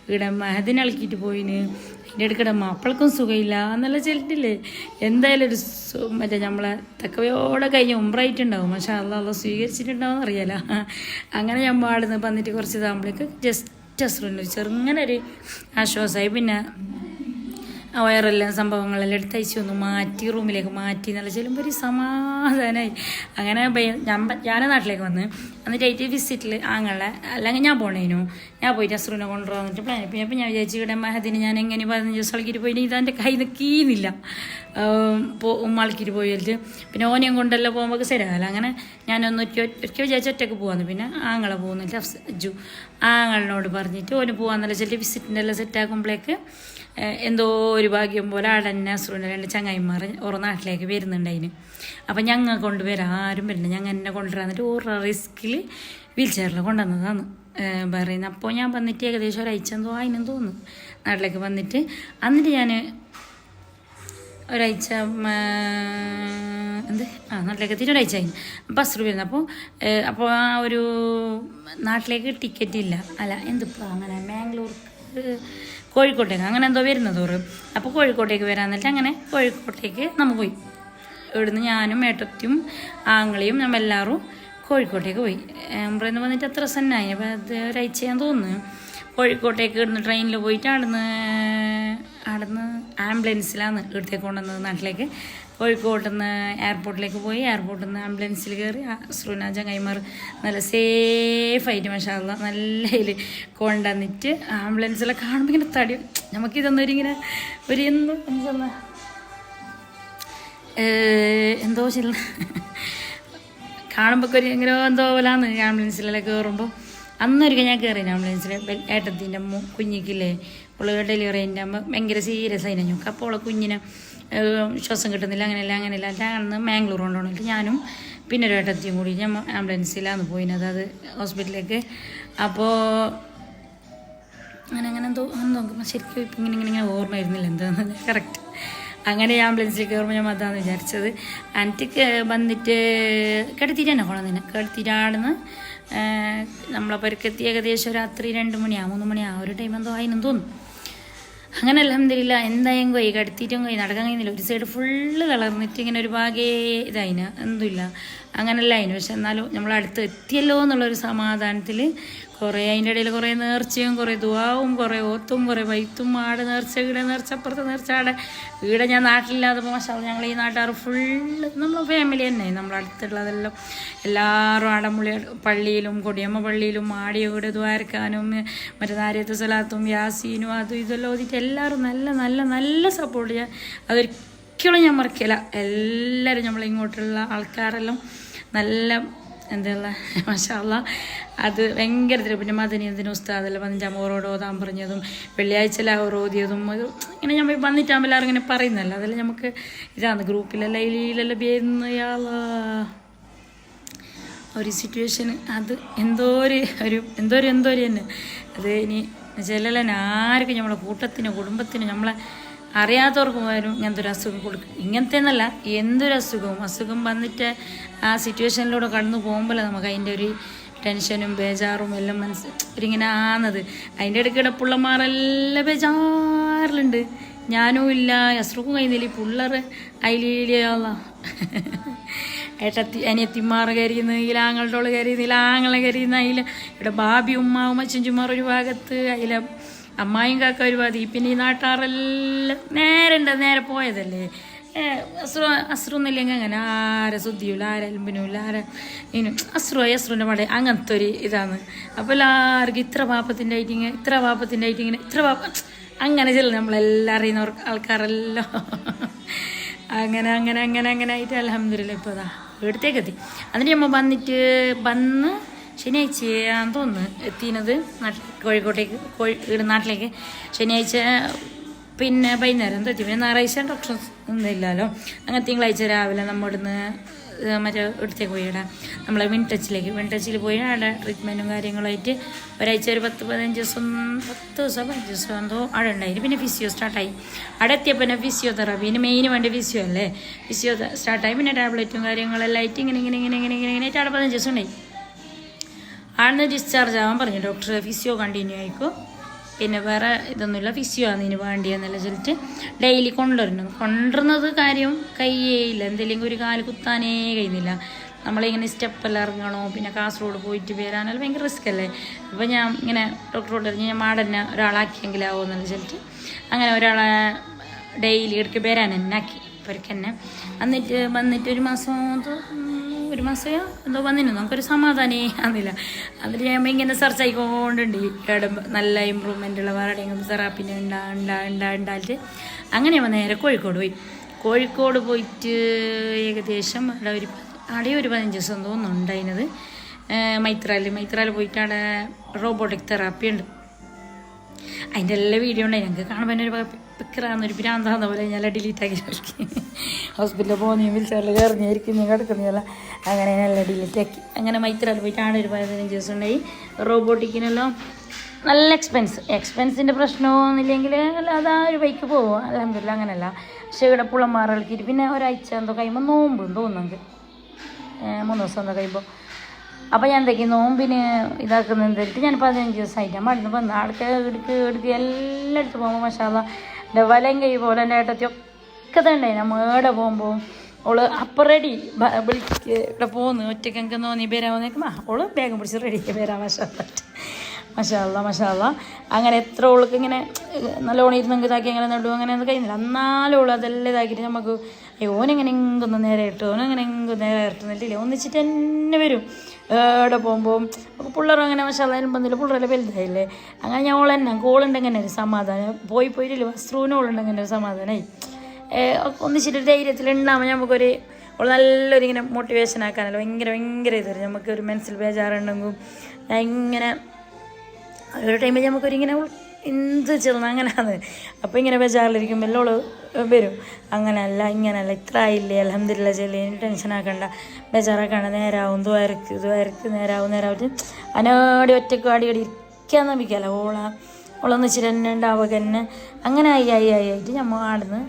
ഇവിടെ മഹദിനളക്കിയിട്ട് പോയിന്, അതിൻ്റെ ഇടയ്ക്കിടെ മാപ്പിളക്കും സുഖമില്ല എന്നെല്ലാം ചെല്ലിട്ടില്ലേ. എന്തായാലും ഒരു മറ്റേ നമ്മളെ തക്കവയോടെ കഴിഞ്ഞ് ഉമ്രായിട്ടുണ്ടാവും. പക്ഷേ അള്ളാഹ് സ്വീകരിച്ചിട്ടുണ്ടാവും അറിയാലോ. അങ്ങനെ ഞാൻ പാടുന്ന് വന്നിട്ട് കുറച്ച് ഇതാകുമ്പോഴേക്ക് ജസ്റ്റ് അസ്രുവിന് ചെറുങ്ങനെ ഒരു ആശ്വാസമായി. പിന്നെ വയറെല്ലാം സംഭവങ്ങളെല്ലാം എടുത്ത് അയച്ചു മാറ്റി റൂമിലേക്ക് മാറ്റി എന്നുള്ള ചെല്ലുമ്പോൾ ഒരു സമാധാനമായി. അങ്ങനെ ഞാൻ നാട്ടിലേക്ക് വന്ന് എന്നിട്ട് ആയിട്ട് വിസിറ്റിൽ അല്ലെങ്കിൽ ഞാൻ പോണേനു. ഞാൻ പോയിട്ട് അസ്രുവിനെ കൊണ്ടുവരാൻ വന്നിട്ട് പ്ലാൻ. പിന്നെ അപ്പം ഞാൻ വിചാരിച്ചു ഇവിടെ മഹദിന് ഞാൻ എങ്ങനെ 15 ദിവസം ആൾക്കിട്ട് പോയിട്ട് ഇതെൻ്റെ കൈ നിൽക്കുന്നില്ല ഉമ്മാൾക്കിട്ട് പോയിട്ട്. പിന്നെ ഓനെയും കൊണ്ടെല്ലാം പോകുമ്പോൾ ശരിയാകല. അങ്ങനെ ഞാനൊന്ന് ഒരിക്കൽ വിചാരിച്ച് ഒറ്റയ്ക്ക് പോകാമെന്ന്. പിന്നെ ആങ്ങളെ പോകുന്നില്ല അജ്ജു ആങ്ങളിനോട് പറഞ്ഞിട്ട് ഓന് പോകാമെന്നല്ല ചെല്ലി വിസിറ്റിൻ്റെ എല്ലാം സെറ്റാക്കുമ്പോഴേക്ക് എന്തോ ഒരു ഭാഗ്യം പോലെ അവിടെ തന്നെ അസ്രുവിൻ്റെ 2 ചങ്ങായിമാർ ഓരോ നാട്ടിലേക്ക് വരുന്നുണ്ടായിന്. അപ്പം ഞങ്ങൾ കൊണ്ടുവരാൻ ആരും വരുന്നുണ്ട്, ഞങ്ങൾ എന്നെ കൊണ്ടുവരാന്നിട്ട് ഓരോ റിസ്കിൽ വീൽ ചെയറിൽ കൊണ്ടുവന്നതാണ് പറയുന്നത്. അപ്പോൾ ഞാൻ വന്നിട്ട് ഏകദേശം ഒരാഴ്ച എന്തോ അതിനും തോന്നുന്നു നാട്ടിലേക്ക് വന്നിട്ട്. എന്നിട്ട് ഞാൻ ഒരാഴ്ച നാട്ടിലേക്ക് എത്തിയിട്ട് ഒരാഴ്ച ആയിരുന്നു. അപ്പോൾ അസ്രു വരുന്നത്. അപ്പോൾ ആ ഒരു നാട്ടിലേക്ക് ടിക്കറ്റ് ഇല്ല, അല്ല എന്തിപ്പോൾ അങ്ങനെ മാംഗ്ലൂർക്ക് കോഴിക്കോട്ടേക്ക് അങ്ങനെ എന്തോ വരുന്നതോറ്. അപ്പോൾ കോഴിക്കോട്ടേക്ക് വരാന്നിട്ട് അങ്ങനെ കോഴിക്കോട്ടേക്ക് നമ്മൾ പോയി. ഇവിടുന്ന് ഞാനും ഏട്ടത്തിയും ആങ്ങളെയും നമ്മളെല്ലാവരും കോഴിക്കോട്ടേക്ക് പോയി. ഉംറയിൽ വന്നിട്ട് അത്ര സന്നായി. അപ്പോൾ അത് ഒരാഴ്ച ഞാൻ തോന്നുന്നു. കോഴിക്കോട്ടേക്ക് ഇവിടുന്ന് ട്രെയിനിൽ പോയിട്ട് അവിടുന്ന് ആംബുലൻസിലാണ് ഇവിടത്തേക്ക് കൊണ്ടുവന്നത് നാട്ടിലേക്ക്. കോഴിക്കോട്ട് നിന്ന് എയർപോർട്ടിലേക്ക് പോയി. എയർപോർട്ടിൽ നിന്ന് ആംബുലൻസിൽ കയറി അസ്രുവിന ചങ്ങായിമാർ നല്ല സേഫായിട്ട് മാഷാ അല്ലാഹ് നല്ല ഇതിൽ കൊണ്ടുവന്നിട്ട് ആംബുലൻസിലൊക്കെ കാണുമ്പോൾ ഇങ്ങനെ തടി നമുക്കിതൊന്നൊരിങ്ങനെ ഒരു എന്തോ ചെല്ല കാണുമ്പോൾ ഒരു ഇങ്ങനെ എന്തോ പോലാന്ന് ആംബുലൻസിലെല്ലാം കയറുമ്പോൾ. അന്നൊരിക്കൽ ഞാൻ കയറി ആംബുലൻസിൽ ഏട്ടത്തിൻ്റെ കുഞ്ഞിക്കില്ലേ അവൾ ഡെലിവറി കഴിഞ്ഞാകുമ്പോൾ ഭയങ്കര സീരിയസ് ആയിരുന്നു ഞങ്ങൾക്ക്. അപ്പോൾ അവളെ കുഞ്ഞിനെ ശ്വാസം കിട്ടുന്നില്ല, അങ്ങനെയല്ല അന്ന് മാംഗ്ലൂർ കൊണ്ടുപോകണില്ല. ഞാനും പിന്നെ ഒരു ഏട്ടത്തിയും കൂടി ഞാൻ ആംബുലൻസിലാണ് പോയിനത് അത് ഹോസ്പിറ്റലിലേക്ക്. അപ്പോൾ അങ്ങനെ എന്തോ ശരിക്കും ഇപ്പം ഇങ്ങനെ ഓർമ്മ വരുന്നില്ല എന്താണെന്ന് കറക്റ്റ്. അങ്ങനെ ആംബുലൻസിൽ കയറുമ്പോൾ ഞാൻ അതാന്ന് വിചാരിച്ചത്. എനിക്ക് വന്നിട്ട് കിടത്തിയിട്ട് തന്നെ കൊണ്ടുവന്നിന്. കിടത്തിയിട്ടാടുന്ന് നമ്മളെ പരിക്കെത്തി ഏകദേശം രാത്രി 2 മണിയാവും 3 മണിയാവും ഒരു ടൈം എന്തോ ആയിന്നും തോന്നുന്നു. അങ്ങനെ അൽഹംദുലില്ലാ എന്തായും പോയി കടത്തിയിട്ടും പോയി നടക്കാൻ കഴിയുന്നില്ല. ഒരു സൈഡ് ഫുള്ള് കളർന്നിട്ട് ഇങ്ങനെ ഒരു ഭാഗേ ഇതായിന് എന്തുമില്ല അങ്ങനെയല്ല അതിന്. പക്ഷെ എന്നാലും നമ്മൾ അടുത്ത് എത്തിയല്ലോ എന്നുള്ളൊരു സമാധാനത്തിൽ കുറേ അതിൻ്റെ ഇടയിൽ കുറേ നേർച്ചയും കുറേ ദുവാവും കുറേ ഓത്തും കുറേ വൈത്തും ആടെ നേർച്ച ഇവിടെ നേർച്ച അപ്പുറത്ത് നേർച്ച ആടെ ഇവിടെ ഞാൻ നാട്ടിലില്ലാത്തപ്പോൾ മാഷാ അല്ലാഹ് ഞങ്ങൾ ഈ നാട്ടുകാർ ഫുള്ള് നമ്മളെ ഫാമിലി തന്നെ നമ്മളടുത്തുള്ളതെല്ലാം എല്ലാവരും ആടമുള്ളി പള്ളിയിലും കൊടിയമ്മ പള്ളിയിലും ആടിയ ഇവിടെ ദ്വാരക്കാനും മറ്റേ നാരിയത്ത് സ്വലാത്തും യാസീനും അതും ഇതെല്ലാം ഓതിയിട്ട് എല്ലാവരും നല്ല നല്ല നല്ല സപ്പോർട്ട് ചെയ്യാൻ അതൊരിക്കലും ഞാൻ മറക്കില്ല. എല്ലാവരും നമ്മളിങ്ങോട്ടുള്ള ആൾക്കാരെല്ലാം നല്ല എന്തുള്ള മാഷാ അല്ലാഹ് അത് ഭയങ്കര. പിന്നെ മദനിയതിന് ഉസ്താദെല്ലാം വന്ന് ജമോറോട് ഓതാൻ പറഞ്ഞതും വെള്ളിയാഴ്ച ലാഹോർ ഓതിയതും ഒരു ഇങ്ങനെ നമ്മൾ വന്നിട്ടാകുമ്പോൾ എല്ലാവരും ഇങ്ങനെ പറയുന്നല്ലോ. അതെല്ലാം നമുക്ക് ഇതാണ് ഗ്രൂപ്പിലെല്ലാം ഇതിലെല്ലാം ചെയ്യുന്ന ഒരു സിറ്റുവേഷൻ. അത് എന്തോ തന്നെ അത് ഇനി ചിലല്ല ആർക്കും നമ്മളെ കൂട്ടത്തിനും കുടുംബത്തിനും നമ്മളെ അറിയാത്തവർക്ക് പോയാലും ഇങ്ങനത്തെ ഒരു അസുഖം കൊടുക്കും. ഇങ്ങനത്തെ എന്നല്ല എന്തൊരു അസുഖം വന്നിട്ട് ആ സിറ്റുവേഷനിലൂടെ കടന്നു പോകുമ്പോൾ നമുക്ക് അതിൻ്റെ ഒരു ടെൻഷനും ബേജാറും എല്ലാം ഒരിങ്ങനെ ആന്നത്. അതിൻ്റെ ഇടയ്ക്കിടെ പിള്ളമാരെല്ലാം ബേജാറിലുണ്ട്. ഞാനും ഇല്ല അസുഖം കഴിയുന്നില്ല. ഈ പിള്ളേർ അതിലില്ല അനിയത്തിമാർ കയറിയുന്ന ആങ്ങളുടെ കയറിയുന്നില്ല ആങ്ങളെ കയറിയുന്ന അതിൽ ഇവിടെ ബാബി ഉമ്മാവും അച്ഛൻചുമാർ ഒരു ഭാഗത്ത് അതിലെ അമ്മായും കാക്ക ഒരു ഭാഗത്ത്. പിന്നെ ഈ നാട്ടാറെല്ലാം നേരെ പോയതല്ലേ അസ്രുന്നില്ലെങ്കിൽ അങ്ങനെ ആരെ ശുദ്ധിയില്ല ആരെ അലുമ്പിനുമില്ല ആരെ ഇനും അസ്രുവിൻ്റെ മട അങ്ങനത്തെ ഒരു ഇതാണ്. അപ്പോൾ എല്ലാവർക്കും ഇത്ര പാപ്പത്തിൻ്റെ ആയിട്ടിങ്ങനെ അങ്ങനെ ചെല്ലും നമ്മളെല്ലാം അറിയുന്ന ആൾക്കാരെല്ലാം അങ്ങനെ ആയിട്ട് അൽഹംദുലില്ലാ ഇപ്പോൾ അതാ ഇവിടത്തേക്ക് എത്തി. എന്നിട്ട് നമ്മൾ വന്ന് ശനിയാഴ്ചയാണെന്ന് തോന്നുന്നു എത്തിയത് കോഴിക്കോട്ടേക്ക് നാട്ടിലേക്ക്. ശനിയാഴ്ച പിന്നെ വൈകുന്നേരം എന്താ എത്തി. പിന്നെ ഞായറാഴ്ച ഡോക്ടർ ഒന്നുമില്ലല്ലോ. അങ്ങനെ തിങ്കളാഴ്ച രാവിലെ നമ്മളിന്ന് മറ്റേ ഇടത്തേക്ക് പോയി ഇടാം നമ്മളെ വിൻടച്ചിൽ പോയി അവിടെ ട്രീറ്റ്മെൻറ്റും കാര്യങ്ങളുമായിട്ട് ഒരാഴ്ച ഒരു 10-15 ദിവസം 15 ദിവസം എന്തോ അവിടെ ഉണ്ടായിരുന്നു. പിന്നെ ഫിസിയോ സ്റ്റാർട്ടായി. അവിടെ എത്തിയപ്പോൾ പിന്നെ ഫിസിയോതെറാപ്പി പിന്നെ മെയിന് വേണ്ടി ഫിസിയോ അല്ലേ. ഫിസിയോ സ്റ്റാർട്ടായി. പിന്നെ ടാബ്ലറ്റും കാര്യങ്ങളെല്ലാം ആയിട്ട് ഇങ്ങനെ ആയിട്ട് അവിടെ 15 ദിവസം ഉണ്ടായി. ആടുന്ന് ഡിസ്ചാർജ് ആവാൻ പറഞ്ഞു ഡോക്ടർ. ഫിസിയോ കണ്ടിന്യൂ ആയിക്കോ, പിന്നെ വേറെ ഇതൊന്നുമില്ല, ഫിസിയോ ആണ് ഇതിന് വേണ്ടിയെന്നല്ല ചൊല്ലിട്ട് ഡെയിലി കൊണ്ടുവരുന്നത് കാര്യം കയ്യേയില്ല. എന്തെങ്കിലും ഒരു കാല് കുത്താനേ കഴിയുന്നില്ല. നമ്മളിങ്ങനെ സ്റ്റെപ്പെല്ലാം ഇറങ്ങണോ, പിന്നെ കാസർഗോഡ് പോയിട്ട് വരാനെല്ലാം ഭയങ്കര റിസ്ക് അല്ലേ. അപ്പോൾ ഞാൻ ഇങ്ങനെ ഡോക്ടറോട് പറഞ്ഞു ഞാൻ മാടന്നെ ഒരാളാക്കിയെങ്കിലാവോ എന്നല്ല ചൊല്ലിട്ട് അങ്ങനെ ഒരാളെ ഡെയിലി ഇടയ്ക്ക് വരാൻ തന്നെ ആക്കി ഇവർക്ക് തന്നെ. എന്നിട്ട് വന്നിട്ട് ഒരു മാസമോ എന്തോ വന്നിരുന്നു. നമുക്കൊരു സമാധാനേ ആകുന്നില്ല. അതിൽ ഞാൻ ഇങ്ങനെ സെർച്ച് ആയിക്കൊണ്ടുണ്ട് ഇവിടെ നല്ല ഇമ്പ്രൂവ്മെൻറ്റുള്ള വേറെ എവിടെയെങ്കിലും തെറാപ്പിന് ഉണ്ടായിട്ട് അങ്ങനെ നേരെ കോഴിക്കോട് പോയിട്ട് ഏകദേശം അവിടെ ഒരു 15 ദിവസം തോന്നുന്നുണ്ട് അതിനത്. മൈത്രാൽ പോയിട്ട് അവിടെ റോബോട്ടിക് തെറാപ്പി ഉണ്ട്. അതിൻ്റെ എല്ലാ വീഡിയോ ഉണ്ടായി. ഞങ്ങൾക്ക് കാണുമ്പോൾ ഒരു പിക്കറാന്നൊരു ഭ്രാന്താന്ന പോലെ ഞാൻ ഡിലീറ്റ് ആക്കി ഹോസ്പിറ്റലിൽ പോകുന്ന വിളിച്ചാൽ കയറിഞ്ഞിരിക്കുന്നു കിടക്കുന്നില്ല. അങ്ങനെ നല്ല ഡിലീറ്റ് ആക്കി. അങ്ങനെ മൈത്രാൽ പോയിട്ട് അവിടെ ഒരു 15 ദിവസം ഉണ്ടായി. റോബോട്ടിക്കിനെല്ലാം നല്ല എക്സ്പെൻസിൻ്റെ പ്രശ്നമൊന്നുമില്ലെങ്കിൽ അതാ ഒരു ബൈക്ക് പോകും അൽഹംദുലില്ലാ. അങ്ങനെയല്ല. പക്ഷേ ഇവിടെ പുളന്മാർ ഇളക്കിയിട്ട് പിന്നെ ഒരാഴ്ച എന്തോ കഴിയുമ്പോൾ നോമ്പും തോന്നുന്നുണ്ട് 3 ദിവസം എന്തോ കഴിയുമ്പോൾ. അപ്പോൾ ഞാൻ എന്തൊക്കെയാണ് നോമ്പിന് ഇതാക്കുന്നത് എന്തായിട്ട് ഞാൻ 15 ദിവസമായിട്ട് മടന്ന് വന്ന് ആൾക്ക് എടുക്ക് എല്ലായിടത്തും പോകുമ്പോൾ മാഷാ അല്ലാഹ് എൻ്റെ വലം കൈ പോലെ എൻ്റെ ഏട്ടത്തി ഒക്കെ തന്നെ മേടെ പോകുമ്പോൾ അവള് അപ്പം റെഡി വിളിക്ക് ഇവിടെ പോകുന്നു ഒറ്റയ്ക്ക് എനിക്ക് തോന്നി വരാമെന്നേക്കും അവള് വേഗം പിടിച്ച് റെഡിക്ക് വരാം. മാഷാ അല്ലാഹ് അങ്ങനെ എത്ര അവൾക്ക് ഇങ്ങനെ നല്ലോണം ഇരുന്നെങ്കിൽ ഇതാക്കി അങ്ങനെ നടുവും അങ്ങനെ ഒന്നും കഴിയുന്നില്ല. എന്നാലും അവൾ അതെല്ലാം ഇതാക്കിയിട്ട് നമുക്ക് ഓനെങ്ങനെ എങ്കൊന്ന് നേരെ ഇട്ടുന്നില്ല ഒന്നിച്ചിട്ട് തന്നെ വരും. എവിടെ പോകുമ്പോൾ പിള്ളേരും അങ്ങനെ മാഷാ അല്ലാഹ് ബന്ധില്ല പിള്ളേരെല്ലാം വലുതായില്ലേ. അങ്ങനെ ഞാൻ ഓളെന്നെ കോളുണ്ടെങ്കിൽ ഒരു സമാധാനം പോയിട്ടില്ല വസ്ത്രൂനോളുണ്ടെങ്കിൽ ഒരു സമാധാനമായി ഒന്നിച്ചിട്ട് ധൈര്യത്തിലുണ്ടാകുമ്പോൾ നമുക്കൊരു അവൾ നല്ലൊരു ഇങ്ങനെ മോട്ടിവേഷൻ ആക്കാനല്ലോ ഭയങ്കര ഇത് തരും. നമുക്കൊരു മനസ്സിൽ ബേജാറുണ്ടെങ്കിൽ ഇങ്ങനെ ഒരു ടൈമിൽ നമുക്കൊരിങ്ങനെ എന്ത് ചെറുന്ന് അങ്ങനെയാണ്. അപ്പോൾ ഇങ്ങനെ ബേജാറിലിരിക്കുമ്പോൾ എല്ലോള് വരും, അങ്ങനെയല്ല ഇങ്ങനെയല്ല ഇത്ര ആയില്ലേ അൽഹംദുലില്ലാ ചെല്ലി ടെൻഷൻ ആക്കണ്ട, ബേജാറാക്കണ്ട, നേരാവും ദ്വാരക്ക് നേരാവും അനാടി ഒറ്റക്ക് അടി ഇരിക്കാൻ നമ്പിക്കല്ല. ഓളൊന്ന് ഇച്ചിരി തന്നെ ഉണ്ടാവുക തന്നെ. അങ്ങനെ ആയിട്ട് നമ്മൾ ആടുന്ന്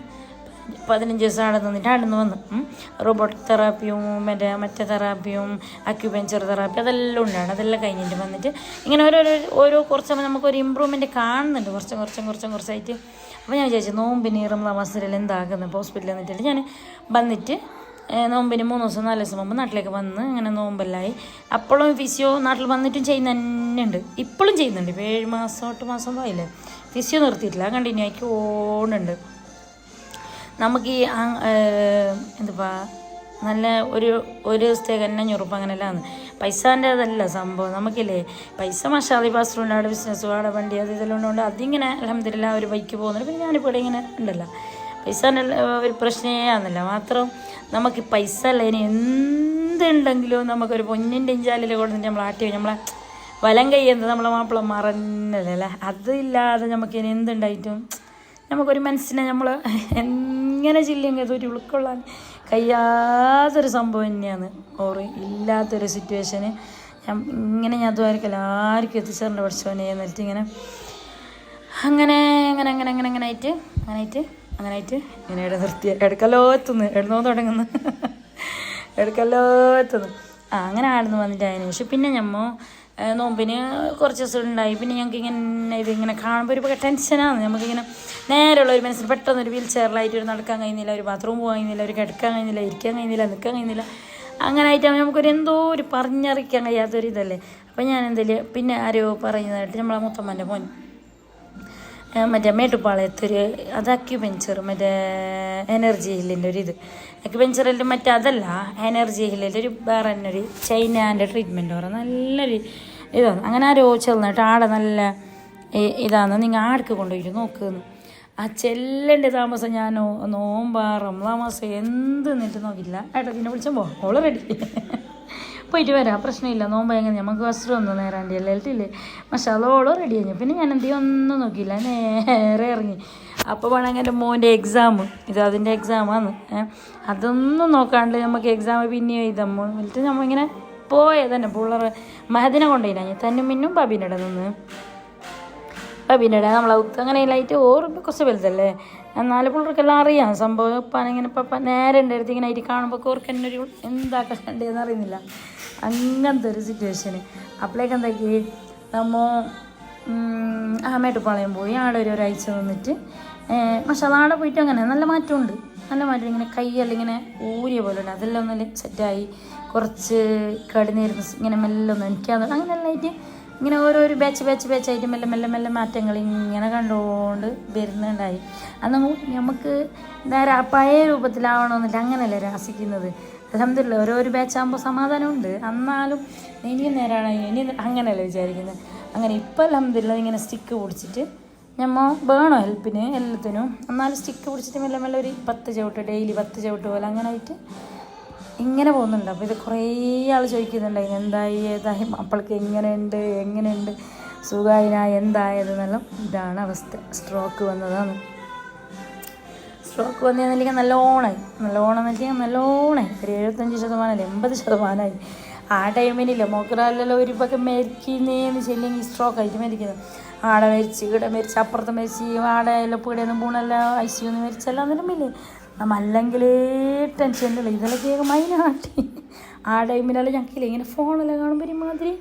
15 ദിവസം ആടെ നിന്നിട്ട് ആടുന്ന് വന്നു. റോബോട്ടിക് തെറാപ്പിയും മറ്റേ തെറാപ്പിയും അക്യുപഞ്ചർ തെറാപ്പി അതെല്ലാം ഉണ്ടാണ്. അതെല്ലാം കഴിഞ്ഞിട്ട് വന്നിട്ട് ഇങ്ങനെ ഓരോ കുറച്ച് നമുക്കൊരു ഇമ്പ്രൂവ്മെൻറ്റ് കാണുന്നുണ്ട് കുറച്ചായിട്ട്. അപ്പോൾ ഞാൻ വിചാരിച്ചു നോമ്പിന് റമദാൻ മാസത്തിൽ എന്താകുന്നത് ഹോസ്പിറ്റലിൽ വന്നിട്ട് ഞാൻ വന്നിട്ട് നോമ്പിന് 3 ദിവസം 4 ദിവസം മുമ്പ് നാട്ടിലേക്ക് വന്ന് അങ്ങനെ നോമ്പെല്ലായി. അപ്പോഴും ഫിസിയോ നാട്ടിൽ വന്നിട്ടും ചെയ്യുന്ന തന്നെ ഉണ്ട്, ഇപ്പോഴും ചെയ്യുന്നുണ്ട്. ഇപ്പോൾ 7 മാസം 8 മാസം ആയില്ലേ, ഫിസിയോ നിർത്തിയിട്ടില്ല, കണ്ടിന്യൂ ആക്കി ഓടുന്നുണ്ട്. നമുക്ക് ഈ എന്തുവാ നല്ല ഒരു ദിവസത്തേക്ക് തന്നെ ഞുറുപ്പ് അങ്ങനെയല്ലാന്ന് പൈസാൻ്റെ അതല്ല സംഭവം. നമുക്കില്ലേ പൈസ മഷാദി പാസ്റ്ററുണ്ട്, അവിടെ ബിസിനസ്സും അവിടെ വണ്ടി അത് ഇതെല്ലാം ഉണ്ടോണ്ട് അതിങ്ങനെ അൽഹംദുലില്ലാ ഒരു ബൈക്ക് പോകുന്നുണ്ട്. പിന്നെ ഞാനിപ്പോൾ ഇവിടെ ഇങ്ങനെ ഉണ്ടല്ലോ, പൈസേൻ്റെ ഒരു പ്രശ്നമേ ആകുന്നില്ല. മാത്രം നമുക്ക് പൈസ അല്ല, ഇനി എന്തുണ്ടെങ്കിലും നമുക്കൊരു പൊന്നിൻ്റെ ഇഞ്ചാലിൽ കൊടുത്തിട്ട് നമ്മൾ ആട്ടി നമ്മളെ വലം കയ്യുന്നത് നമ്മളെ മാപ്പിള മറന്നല്ലേ. അതില്ലാതെ നമുക്ക് ഇനി എന്തുണ്ടായിട്ടും നമുക്കൊരു മനസ്സിനെ നമ്മൾ എങ്ങനെ ജില്ലയെങ്കിൽ ഒരു ഉൾക്കൊള്ളാൻ കഴിയാത്തൊരു സംഭവം തന്നെയാണ്. ഇല്ലാത്തൊരു സിറ്റുവേഷന് ഞാൻ അതുമായിരിക്കും ആർക്കും എത്തിച്ചേരേണ്ട പഠിച്ചോനെ എന്നിട്ട് ഇങ്ങനെ ആയിട്ട് ഇങ്ങനെ ഇവിടെ നിർത്തി എടുക്കല്ലോ തുടങ്ങുന്നു അങ്ങനെ ആടുന്ന് വന്നിട്ട് അതിന് ശേഷം പിന്നെ ഞമ്മ നോമ്പിന് കുറച്ച് ദിവസം ഉണ്ടായി. പിന്നെ ഞങ്ങൾക്ക് ഇങ്ങനെ കാണുമ്പോൾ ഒരു ടെൻഷനാണ്. നമുക്കിങ്ങനെ നേരെയുള്ള ഒരു മനസ്സിന് പെട്ടെന്ന് ഒരു വീൽ ചെയറിലായിട്ട് ഒരു നടക്കാൻ കഴിയുന്നില്ല, ഒരു ബാത്റൂം പോകാൻ കഴിയുന്നില്ല, ഒരു കിടക്കാൻ കഴിയുന്നില്ല, ഇരിക്കാൻ കഴിയുന്നില്ല, നിൽക്കാൻ കഴിയുന്നില്ല. അങ്ങനെ ആയിട്ടാണ് നമുക്കൊരു എന്തോ ഒരു പറഞ്ഞറിയിക്കാൻ കഴിയാത്തൊരു ഇതല്ലേ. അപ്പം ഞാൻ എന്തെങ്കിലും പിന്നെ ആരോ പറയുന്നതായിട്ട് നമ്മളെ മുത്തമ്മൻ്റെ മോൻ മറ്റേ മേട്ടുപ്പാളയത്തൊരു അത് അക്യുപഞ്ചർ മറ്റേ എനർജി ഹില്ലിൻ്റെ അക്യുപഞ്ചറിൻ്റെ മറ്റേ അതല്ല എനർജി ഹില്ലിൻ്റെ വേറെ തന്നെ ഒരു ചൈനാൻ്റെ ട്രീറ്റ്മെൻറ്റ് പറയാം, നല്ലൊരു ഇതാണ്. അങ്ങനെ ആരോ ചെന്നിട്ട് ആടെ നല്ല ഇതാണ്, നിങ്ങൾ ആടക്ക് കൊണ്ടുപോയിട്ട് നോക്കുന്നു. ആ ചെല്ലേണ്ട താമസം ഞാൻ റമദാൻ മാസം എന്ത് നിന്നിട്ട് നോക്കില്ല. ഏട്ടത്തിനെ വിളിച്ചപ്പോൾ ഓള് റെഡി പോയിട്ട് വരാം, പ്രശ്നമില്ല, നോമ്പ് എങ്ങനെ നമുക്ക് വസ്ത്രം ഒന്നും നേരാണ്ടി എല്ലായിട്ടില്ലേ മസാലോളം റെഡി കഴിഞ്ഞു. പിന്നെ ഞാൻ ഒന്നും നോക്കിയില്ല, നേരെ ഇറങ്ങി. അപ്പോൾ വേണമെങ്കിൽ എൻ്റെ മോൻ്റെ എക്സാം അതിൻ്റെ എക്സാമാണ്. അതൊന്നും നോക്കാണ്ട് നമുക്ക് എക്സാം പിന്നെ എഴുതാമോ എന്നിട്ട് നമ്മളിങ്ങനെ പോയതന്നെ പിള്ളേർ മഹദിനെ കൊണ്ടുപോയില്ല തന്നെ മിന്നും ബബീനയുടെ നമ്മളെ അങ്ങനെയില്ലായിട്ട് ഓർമ്മ കുറച്ച് വലുതല്ലേ, എന്നാലും പിള്ളേർക്കെല്ലാം അറിയാം സംഭവം. ഇപ്പം നേരെ എൻ്റെ അടുത്ത് ഇങ്ങനെ ആയിട്ട് കാണുമ്പോൾ ഓർക്ക് തന്നെ ഒരു എന്താക്കണ്ടേന്ന് അറിയുന്നില്ല, അങ്ങനത്തെ ഒരു സിറ്റുവേഷന്. അപ്പോഴേക്ക് എന്താക്കി മേട്ടുപ്പാളയം പോയി ആടെ ഒരാഴ്ച നിന്നിട്ട് പക്ഷെ അതാടെ പോയിട്ട് അങ്ങനെ നല്ല മാറ്റമുണ്ട്. ഇങ്ങനെ കൈയെല്ലാം ഇങ്ങനെ ഊരിയ പോലെ ഉണ്ട്, അതെല്ലാം ഒന്നല്ലേ സെറ്റായി. കുറച്ച് കടുന്നിരുന്ന് ഇങ്ങനെ മെല്ലെ ഒന്ന് എനിക്കത് അങ്ങനെയെല്ലാം ആയിട്ട് ഇങ്ങനെ ഓരോരോ ബാച്ചായിട്ട് മെല്ലെ മാറ്റങ്ങൾ ഇങ്ങനെ കണ്ടുകൊണ്ട് വരുന്നുണ്ടായി. അന്ന് നമുക്ക് നേരെ പഴയ രൂപത്തിലാവണമെന്നില്ല, അങ്ങനെയല്ലേ രാസിക്കുന്നത്. അൽഹംദുലില്ലാ ഓരോരോ ബാച്ചാകുമ്പോൾ സമാധാനമുണ്ട്, എന്നാലും ഇനിയും നേരാണ് ഇനി അങ്ങനെയല്ലേ വിചാരിക്കുന്നത്. അങ്ങനെ ഇപ്പം അൽഹംദുലില്ലാ ഇങ്ങനെ സ്റ്റിക്ക് പിടിച്ചിട്ട് നമ്മൾ വേണോ ഹെൽപ്പിന് എല്ലാത്തിനും, എന്നാലും സ്റ്റിക്ക് പിടിച്ചിട്ട് മെല്ലെ ഒരു 10 ചവിട്ട് ഡെയിലി 10 ചവിട്ട് പോലെ അങ്ങനെ ആയിട്ട് ഇങ്ങനെ പോകുന്നുണ്ട്. അപ്പോൾ ഇത് കുറേ ആൾ ചോദിക്കുന്നുണ്ടായി എന്തായി ഏതായി മക്കൾക്ക് എങ്ങനെയുണ്ട് സുഖായിനായി എന്തായതെന്നെല്ലാം. ഇതാണ് അവസ്ഥ. സ്ട്രോക്ക് വന്നതാണ്. സ്ട്രോക്ക് വന്നതെന്നില്ലെങ്കിൽ നല്ലോണമായി ഒരു 75% 80%. ആ ടൈമിനില്ല മോക്കറാലെല്ലാം ഒരു പക്കം മരിക്കുന്നേന്ന് ചെല്ലെങ്കിൽ സ്ട്രോക്ക് ആയിട്ട് മരിക്കുന്നത്. ആടെ മരിച്ച് ഇവിടെ മരിച്ച് അപ്പുറത്ത് മരിച്ച് ആടെ എല്ലാം പീടെയൊന്നും പൂണെല്ലാം ICU മരിച്ചെല്ലാം എന്നിട്ടുമില്ലേ നമ്മല്ലെങ്കിൽ ടെൻഷനില്ല. ഇതെല്ലാം കേൾക്കും മൈനാട്ടി. ആ ടൈമിലെല്ലാം ഞങ്ങൾക്കില്ല ഇങ്ങനെ ഫോണെല്ലാം കാണുമ്പോൾ ഒരുമാതിരി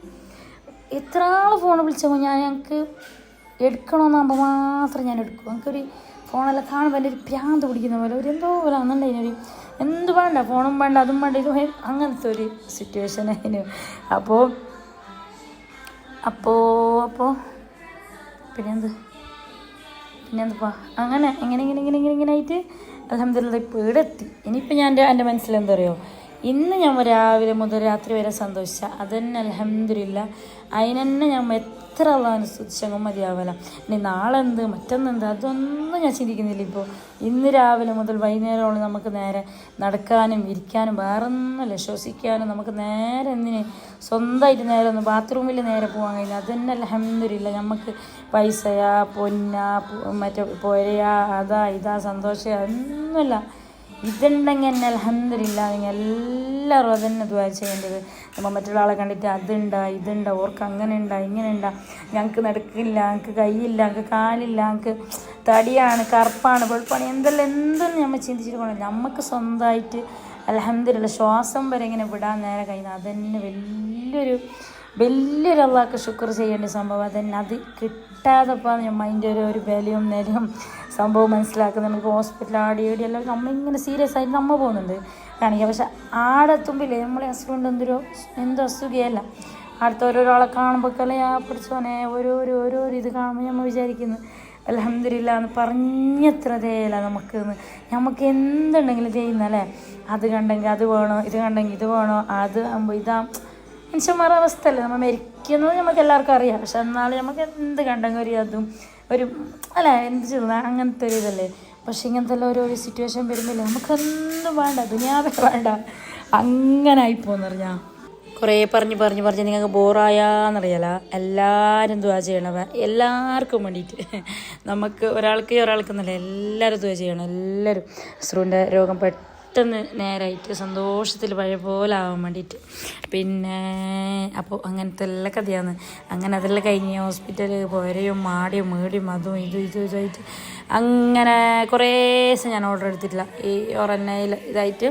എത്ര ആൾ ഫോൺ വിളിച്ചപ്പോൾ ഞങ്ങൾക്ക് എടുക്കണമെന്നാകുമ്പോൾ മാത്രം ഞാൻ എടുക്കും. ഞങ്ങൾക്കൊരു ഫോണെല്ലാം കാണുമ്പോൾ എൻ്റെ ഒരു ഭ്രാന്ത് പിടിക്കുന്ന പോലെ ഒരു എന്തോ പോലെ അന്നുണ്ടായിരുന്നു. എന്ത് വേണ്ട ഫോണും വേണ്ട അതും വേണ്ട ഇതും അങ്ങനത്തെ ഒരു സിറ്റുവേഷൻ ആയിരുന്നു. അപ്പോൾ പിന്നെന്തുപ്പാ അങ്ങനെ ഇങ്ങനെ ആയിട്ട് അൽഹംദുലില്ലാ ഇപ്പോൾ ഇവിടെ എത്തി. ഇനിയിപ്പോൾ എൻ്റെ മനസ്സിലെന്താ പറയുമോ ഇന്ന് ഞാൻ രാവിലെ മുതൽ രാത്രി വരെ സന്തോഷിച്ച അതന്നെ അൽഹംദുലില്ലാ. അതിനെന്നെ ഞാൻ എത്ര അള്ളാഹുവിനെ സ്തുതിച്ചെങ്കിൽ മതിയാവില്ല. ഇനി നാളെ എന്ത് മറ്റൊന്നെന്ത് അതൊന്നും ഞാൻ ചിന്തിക്കുന്നില്ല. ഇപ്പോൾ ഇന്ന് രാവിലെ മുതൽ വൈകുന്നേരമാണ് നമുക്ക് നേരെ നടക്കാനും ഇരിക്കാനും വേറൊന്നുമില്ല, ശ്വസിക്കാനും നമുക്ക് നേരെ എന്തിന് സ്വന്തമായിട്ട് നേരെ ഒന്ന് ബാത്റൂമിൽ നേരെ പോകാൻ കഴിഞ്ഞാൽ അതന്നെ അൽഹംദുലില്ലാ. നമുക്ക് പൈസയാ പൊന്നാ മറ്റേ പുരയാ അതാ ഇതാ സന്തോഷം ഒന്നുമില്ല. ഇതുണ്ടെങ്കിൽ എന്നെ അൽഹംദുലില്ലാ. നിങ്ങൾ എല്ലാവരും അതന്നെ ദുആ ചെയ്യേണ്ടത്. നമ്മൾ മറ്റുള്ള ആളെ കണ്ടിട്ട് അതുണ്ടാ ഇതുണ്ടാ ഓർക്ക് അങ്ങനെ ഉണ്ടാ ഇങ്ങനെ ഉണ്ടാ, ഞങ്ങൾക്ക് നടക്കില്ല, ഞങ്ങൾക്ക് കൈയില്ല, ഞങ്ങൾക്ക് കാലില്ല, ഞങ്ങൾക്ക് തടിയാണ്, കറുപ്പാണ്, വെളുപ്പാണ്, എന്തെന്ന് നമ്മൾ ചിന്തിച്ചിട്ട് പോകണം. നമുക്ക് സ്വന്തമായിട്ട് അൽഹംദുലില്ലാ ശ്വാസം വരെ ഇങ്ങനെ വിടാൻ നേരെ കഴിഞ്ഞാൽ അതന്നെ വലിയൊരു അള്ളാഹ്ക്ക് ശുക്ർ ചെയ്യേണ്ട സംഭവം. അതന്നെ അത് കിട്ടാതെപ്പോൾ നമ്മൾ അതിൻ്റെ ഒരു വിലയും നിലയും സംഭവം മനസ്സിലാക്കുന്നത്. നമുക്ക് ഹോസ്പിറ്റൽ ആടിയെല്ലാം നമ്മളിങ്ങനെ സീരിയസ് ആയിട്ട് നമ്മൾ പോകുന്നുണ്ട് കാണിക്കുക. പക്ഷെ ആടെത്തുമ്പില്ലേ നമ്മളെ ഹസ്ബൻഡ് എന്തോ അസുഖമല്ല. അടുത്ത ഓരോരാളെ കാണുമ്പോഴേക്കല്ലേ പിടിച്ചോനെ ഓരോ ഇത് കാണുമ്പോൾ നമ്മൾ വിചാരിക്കുന്നു അൽഹംദുലില്ലാ എന്ന് പറഞ്ഞത്ര തേയില്ല നമുക്ക് എന്തുണ്ടെങ്കിലും ചെയ്യുന്നല്ലേ. അത് കണ്ടെങ്കിൽ അത് വേണോ, ഇത് കണ്ടെങ്കിൽ ഇത് വേണോ, അത് ആകുമ്പോൾ ഇതാ മനുഷ്യന്മാരുടെ അവസ്ഥയല്ലേ. നമ്മൾ മരിക്കുന്നത് നമുക്ക് എല്ലാവർക്കും അറിയാം. പക്ഷെ എന്നാലും നമുക്ക് എന്ത് കണ്ടെങ്കിൽ അതും അല്ലേ എന്ത് ചെയ്യുന്ന അങ്ങനത്തെ ഒരു ഇതല്ലേ. പക്ഷെ ഇങ്ങനത്തെ എല്ലാം ഓരോ സിറ്റുവേഷൻ വരുമ്പോഴല്ലേ നമുക്കൊന്നും വേണ്ട, ദുനിയാവേ വേണ്ട, അങ്ങനെ ആയിപ്പോന്ന് പറഞ്ഞാൽ. കുറേ പറഞ്ഞ് നിങ്ങൾക്ക് ബോറായാന്നറിയാല. എല്ലാവരും ദുആ ചെയ്യണം, എല്ലാവർക്കും വേണ്ടിയിട്ട്. നമുക്ക് ഒരാൾക്കെന്നല്ല എല്ലാവരും ദുആ ചെയ്യണം. എല്ലാവരും അസ്രുവിൻ്റെ രോഗം പെട്ടെന്ന് നേരായിട്ട് സന്തോഷത്തിൽ പഴയ പോലെ ആവാൻ വേണ്ടിയിട്ട്. പിന്നെ അപ്പോൾ അങ്ങനത്തെ എല്ലാ കഥയാണ്. അങ്ങനെ അതെല്ലാം കഴിഞ്ഞ് ഹോസ്പിറ്റലിൽ പോരയും മാടിയും മേടിയും അതും ഇതുമായിട്ട് അങ്ങനെ കുറേ ദിവസം ഞാൻ ഓർഡർ എടുത്തിട്ടില്ല. ഈ ഒരെണ്ണയിൽ ഇതായിട്ട്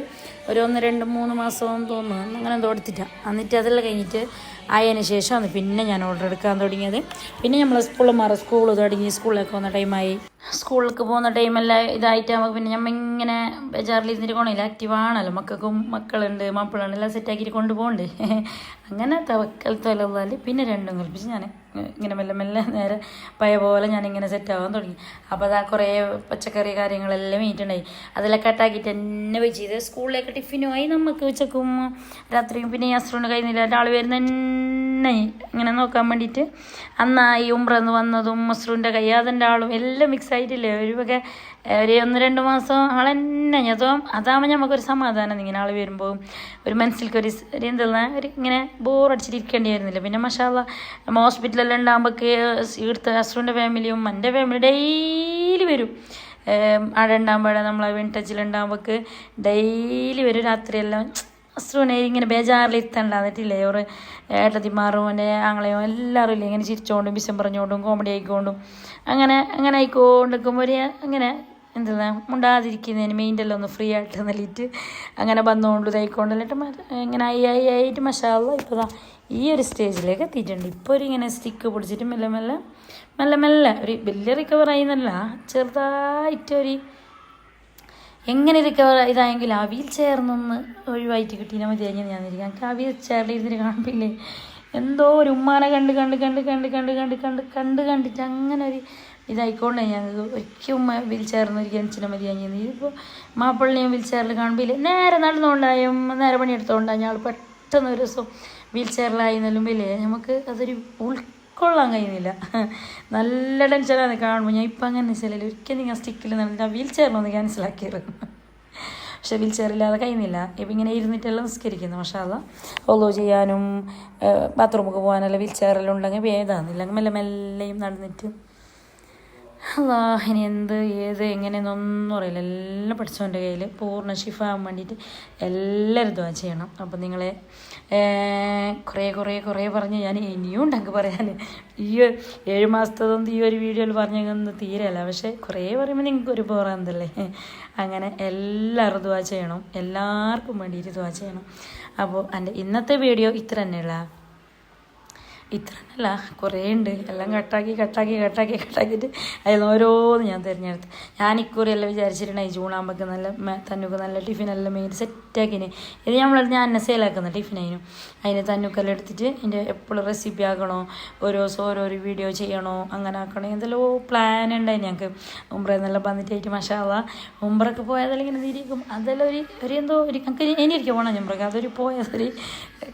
ഒരു 1, 2, 3 മാസം തോന്നുന്നു അങ്ങനെ എന്തോ എടുത്തില്ല. എന്നിട്ട് അതെല്ലാം കഴിഞ്ഞിട്ട് ആയതിന് ശേഷമാണ് പിന്നെ ഞാൻ ഓർഡർ എടുക്കാൻ തുടങ്ങിയത്. പിന്നെ നമ്മൾ സ്കൂൾ തുടങ്ങി, സ്കൂളിലേക്ക് പോകുന്ന ടൈമായി. സ്കൂളിലേക്ക് പോകുന്ന ടൈമെല്ലാം ഇതായിട്ടാകുമ്പോൾ പിന്നെ നമ്മൾ ഇങ്ങനെ ബേജാറിലിരുന്നിട്ട് പോകണില്ല. ആക്റ്റീവാണല്ലോ, മക്കളുണ്ട് മാപ്പിളുണ്ട് എല്ലാം സെറ്റാക്കിയിട്ട് കൊണ്ടുപോകണ്ടേ. അങ്ങനെ തവക്കൽ പിന്നെ രണ്ടും കൽപ്പിച്ച് ഞാൻ ഇങ്ങനെ മെല്ലെ നേരെ പഴയ പോലെ ഞാനിങ്ങനെ സെറ്റാവാൻ തുടങ്ങി. അപ്പോൾ അതാ കുറേ പച്ചക്കറി കാര്യങ്ങളെല്ലാം മീറ്റുണ്ടായി. അതെല്ലാം കട്ടാക്കിയിട്ട് തന്നെ വെച്ച് ചെയ്ത് സ്കൂളിലേക്ക് ടിഫിനുമായി നമുക്ക് ഉച്ചക്കും രാത്രിയും. പിന്നെ അസ്രുവിൻ്റെ കഴിയുന്നില്ല ഒരാൾ വരുന്ന തന്നെ ഇങ്ങനെ നോക്കാൻ വേണ്ടിയിട്ട്. അന്നായി ഉംറന്ന് വന്നതും അസ്രുവിൻ്റെ കൈ അതിൻ്റെ ആളും എല്ലാം മിക്സ് ആയിട്ടില്ലേ ഒരു 1, 2 മാസം ആളെന്നെ അതാകുമ്പോൾ നമുക്കൊരു സമാധാനം. ഇങ്ങനെ ആൾ വരുമ്പോൾ ഒരു മനസ്സിലേക്കൊരു എന്തെന്നാ ഇങ്ങനെ ബോറടിച്ചിട്ടിരിക്കേണ്ടി വരുന്നില്ല. പിന്നെ മാഷാഅല്ലാഹ് നമ്മൾ ഹോസ്പിറ്റലെല്ലാം ഉണ്ടാകുമ്പോഴേക്ക് ഇവിടുത്തെ അസ്രുവിൻ്റെ ഫാമിലിയും എൻ്റെ ഫാമിലി ഡെയിലി വരും. അവിടെ ഉണ്ടാകുമ്പോഴേ നമ്മളെ വിൻടച്ചിലുണ്ടാകുമ്പോഴേക്ക് ഡെയിലി വരും. രാത്രിയെല്ലാം അസ്രുവിനെ ഇങ്ങനെ ബേജാറിലിരുത്തണ്ടാന്നിട്ടില്ലേ ഒരു ഏട്ടത്തിമാരും എൻ്റെ ആങ്ങളെയും എല്ലാവരും ഇല്ലേ ഇങ്ങനെ ചിരിച്ചോണ്ടും വിഷം പറഞ്ഞുകൊണ്ടും കോമഡി ആയിക്കൊണ്ടും അങ്ങനെ ആയിക്കൊണ്ടിരിക്കുമ്പോൾ അങ്ങനെ എന്താ മുണ്ടാതിരിക്കുന്നതിന് മെയിൻ്റെല്ലാം ഒന്ന് ഫ്രീ ആയിട്ട് നല്ലിയിട്ട് അങ്ങനെ വന്നുകൊണ്ട് ഇതായിക്കൊണ്ടല്ലിട്ട് ഇങ്ങനെ ആയിട്ട് മാഷാഅല്ലാഹ് ഇപ്പോൾ ഈ ഒരു സ്റ്റേജിലേക്ക് എത്തിയിട്ടുണ്ട്. ഇപ്പോൾ ഇങ്ങനെ സ്റ്റിക്ക് പിടിച്ചിട്ട് മെല്ലെ ഒരു വലിയ റിക്കവർ ആയിന്നല്ല, ചെറുതായിട്ട് എങ്ങനെ റിക്കവർ ഇതായെങ്കിൽ ആ വീൽ ചെയറിനൊന്ന് ഒഴിവായിട്ട് കിട്ടിയാൽ മതി. ഞാൻ ഞങ്ങൾക്ക് ആ വീൽ ചെയറിൽ ഇരുന്നിട്ട് കാണുമ്പില്ലേ എന്തോ ഒരു ഉമ്മാനെ കണ്ടിട്ട് അങ്ങനെ ഒരു ഇതായിക്കോണ്ടേ ഞങ്ങൾക്ക് ഒരിക്കലും വീൽ ചെയറിന് ഒരു കിണച്ചിനെ മതി. ഇതിപ്പോൾ മാപ്പിളിനെയും വീൽ ചെയറിൽ കാണുമ്പോൾ നേരെ നടന്നുകൊണ്ടായും നേരെ പണിയെടുത്തുകൊണ്ടായും ഞങ്ങൾ പെട്ടെന്ന് ഒരു ദിവസം വീൽ ചെയറിലായി നൽകുമ്പില്ലേ നമുക്ക് അതൊരു ഉൾക്കൊള്ളാൻ കഴിയുന്നില്ല. നല്ല ടെൻഷനാണ് കാണുമ്പോൾ. ഞാൻ ഇപ്പം അങ്ങനെ വെച്ചാൽ ഒരിക്കലും നിങ്ങൾ സ്റ്റിക്കിൽ നടന്നിട്ട് ആ വീൽ ചെയറിനൊന്ന് ക്യാൻസലാക്കിയിരുന്നു. പക്ഷെ വീൽ ചെയറില്ലാതെ കഴിയുന്നില്ല. ഇപ്പം ഇങ്ങനെ ഇരുന്നിട്ടെല്ലാം നിസ്കരിക്കുന്നു. മാഷാഅല്ലാഹ് ഫോളോ ചെയ്യാനും ബാത്റൂമൊക്കെ പോകാനെല്ലാം വീൽ ചെയറെല്ലാം ഉണ്ടെങ്കിൽ വേദാന്നില്ല മെല്ലെയും നടന്നിട്ട് ഇനി എങ്ങനെയെന്നൊന്നും അറിയില്ല. എല്ലാം പഠിച്ചവൻ്റെ കയ്യിൽ പൂർണ്ണ ഷിഫ ആകാൻ വേണ്ടിയിട്ട് എല്ലാവരും ദുആ ചെയ്യണം. അപ്പം നിങ്ങളെ കുറേ പറഞ്ഞ് ഞാൻ ഇനിയും ഉണ്ടെങ്കിൽ പറയാൻ ഈ 7 മാസത്തതൊന്നും ഈ ഒരു വീഡിയോയിൽ പറഞ്ഞൊന്നും തീരല്ല. പക്ഷേ കുറേ പറയുമ്പോൾ നിങ്ങൾക്കൊരു ബോറാന്തല്ലേ. അങ്ങനെ എല്ലാവരും ദുആ ചെയ്യണം, എല്ലാവർക്കും വേണ്ടിയിട്ട് ദുആ ചെയ്യണം. അപ്പോൾ എൻ്റെ ഇന്നത്തെ വീഡിയോ ഇത്ര തന്നെയുള്ള ഇത്രന്നല്ല കുറേ ഉണ്ട്. എല്ലാം കട്ടാക്കിയിട്ട് അതിൽ ഓരോന്ന് ഞാൻ തിരഞ്ഞെടുത്ത്. ഞാൻ ഇക്കുറി എല്ലാം വിചാരിച്ചിട്ടുണ്ടായി ജൂണാകുമ്പോഴേക്ക് നല്ല തന്നുക്ക് നല്ല ടിഫിനെല്ലാം മെയിൻ സെറ്റാക്കിന്. ഇത് ഞാൻ എന്നെ സെയിലാക്കുന്ന ടിഫിനതിനും. അതിന് തന്നുക്കെല്ലാം എടുത്തിട്ട് എൻ്റെ എപ്പോഴും റെസിപ്പി ആക്കണോ, ഓരോ ദിവസം ഓരോരോ വീഡിയോ ചെയ്യണോ, അങ്ങനെ ആക്കണോ, എന്തെല്ലോ പ്ലാൻ ഉണ്ടായി ഞങ്ങൾക്ക്. ഉംറയെന്നെല്ലാം വന്നിട്ടായിട്ട് മഷാല്ല ഉംറക്ക് പോയതെല്ലാം ഇങ്ങനെ തിരിക്കും. അതെല്ലാം ഒരു എന്തോ ഞങ്ങൾക്ക് എനിക്കൊക്കെ പോകണം ഉംറക്ക്. അതൊരു പോയതൊരു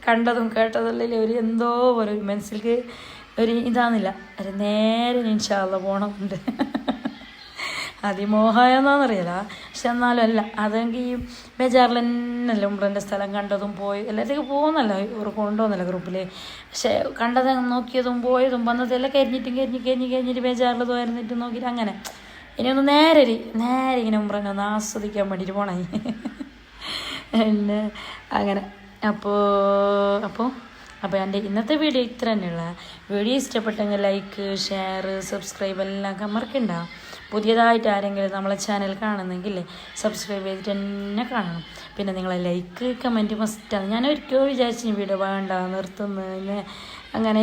കണ്ടതും കേട്ടതെല്ലാം ഒരു എന്തോ ഒരു മനസ്സിലേക്ക് ഒരു ഇതാന്നില്ല. ഒരു നേരെ ഇൻഷാ അല്ലാഹ് പോകണമെന്നുണ്ട്. അതിമോഹമെന്നാന്നറിയില്ല, പക്ഷെ എന്നാലും അല്ല അതെങ്കിൽ ഈ ബേജാറിൽ തന്നെയല്ല ഉംറൻ്റെ സ്ഥലം കണ്ടതും പോയി എല്ലാത്തേക്കും പോകുന്നല്ല ഒരു കൊണ്ടുപോകുന്നല്ല ഗ്രൂപ്പിൽ. പക്ഷെ കണ്ടത് നോക്കിയതും പോയതും വന്നതെല്ലാം കരിഞ്ഞിട്ട് ബേജാറിൽ തോരുന്നിട്ട് നോക്കിയിട്ട് അങ്ങനെ ഇനി ഒന്ന് നേരെ ഇങ്ങനെ ഉംറനെ ഒന്ന് ആസ്വദിക്കാൻ വേണ്ടിയിട്ട് പോണേ. പിന്നെ അങ്ങനെ അപ്പോൾ എൻ്റെ ഇന്നത്തെ വീഡിയോ ഇത്ര തന്നെയുള്ള. വീഡിയോ ഇഷ്ടപ്പെട്ടെങ്കിൽ ലൈക്ക്, ഷെയർ, സബ്സ്ക്രൈബ് എല്ലാം മറക്കണ്ട. പുതിയതായിട്ട് ആരെങ്കിലും നമ്മളെ ചാനൽ കാണുന്നെങ്കിൽ സബ്സ്ക്രൈബ് ചെയ്തിട്ട് തന്നെ കാണണം. പിന്നെ നിങ്ങളെ ലൈക്ക്, കമൻറ്റ് മസ്റ്റാണ്. ഞാൻ ഒരിക്കലും വിചാരിച്ചു വീഡിയോ വേണ്ട നിർത്തുന്നു അങ്ങനെ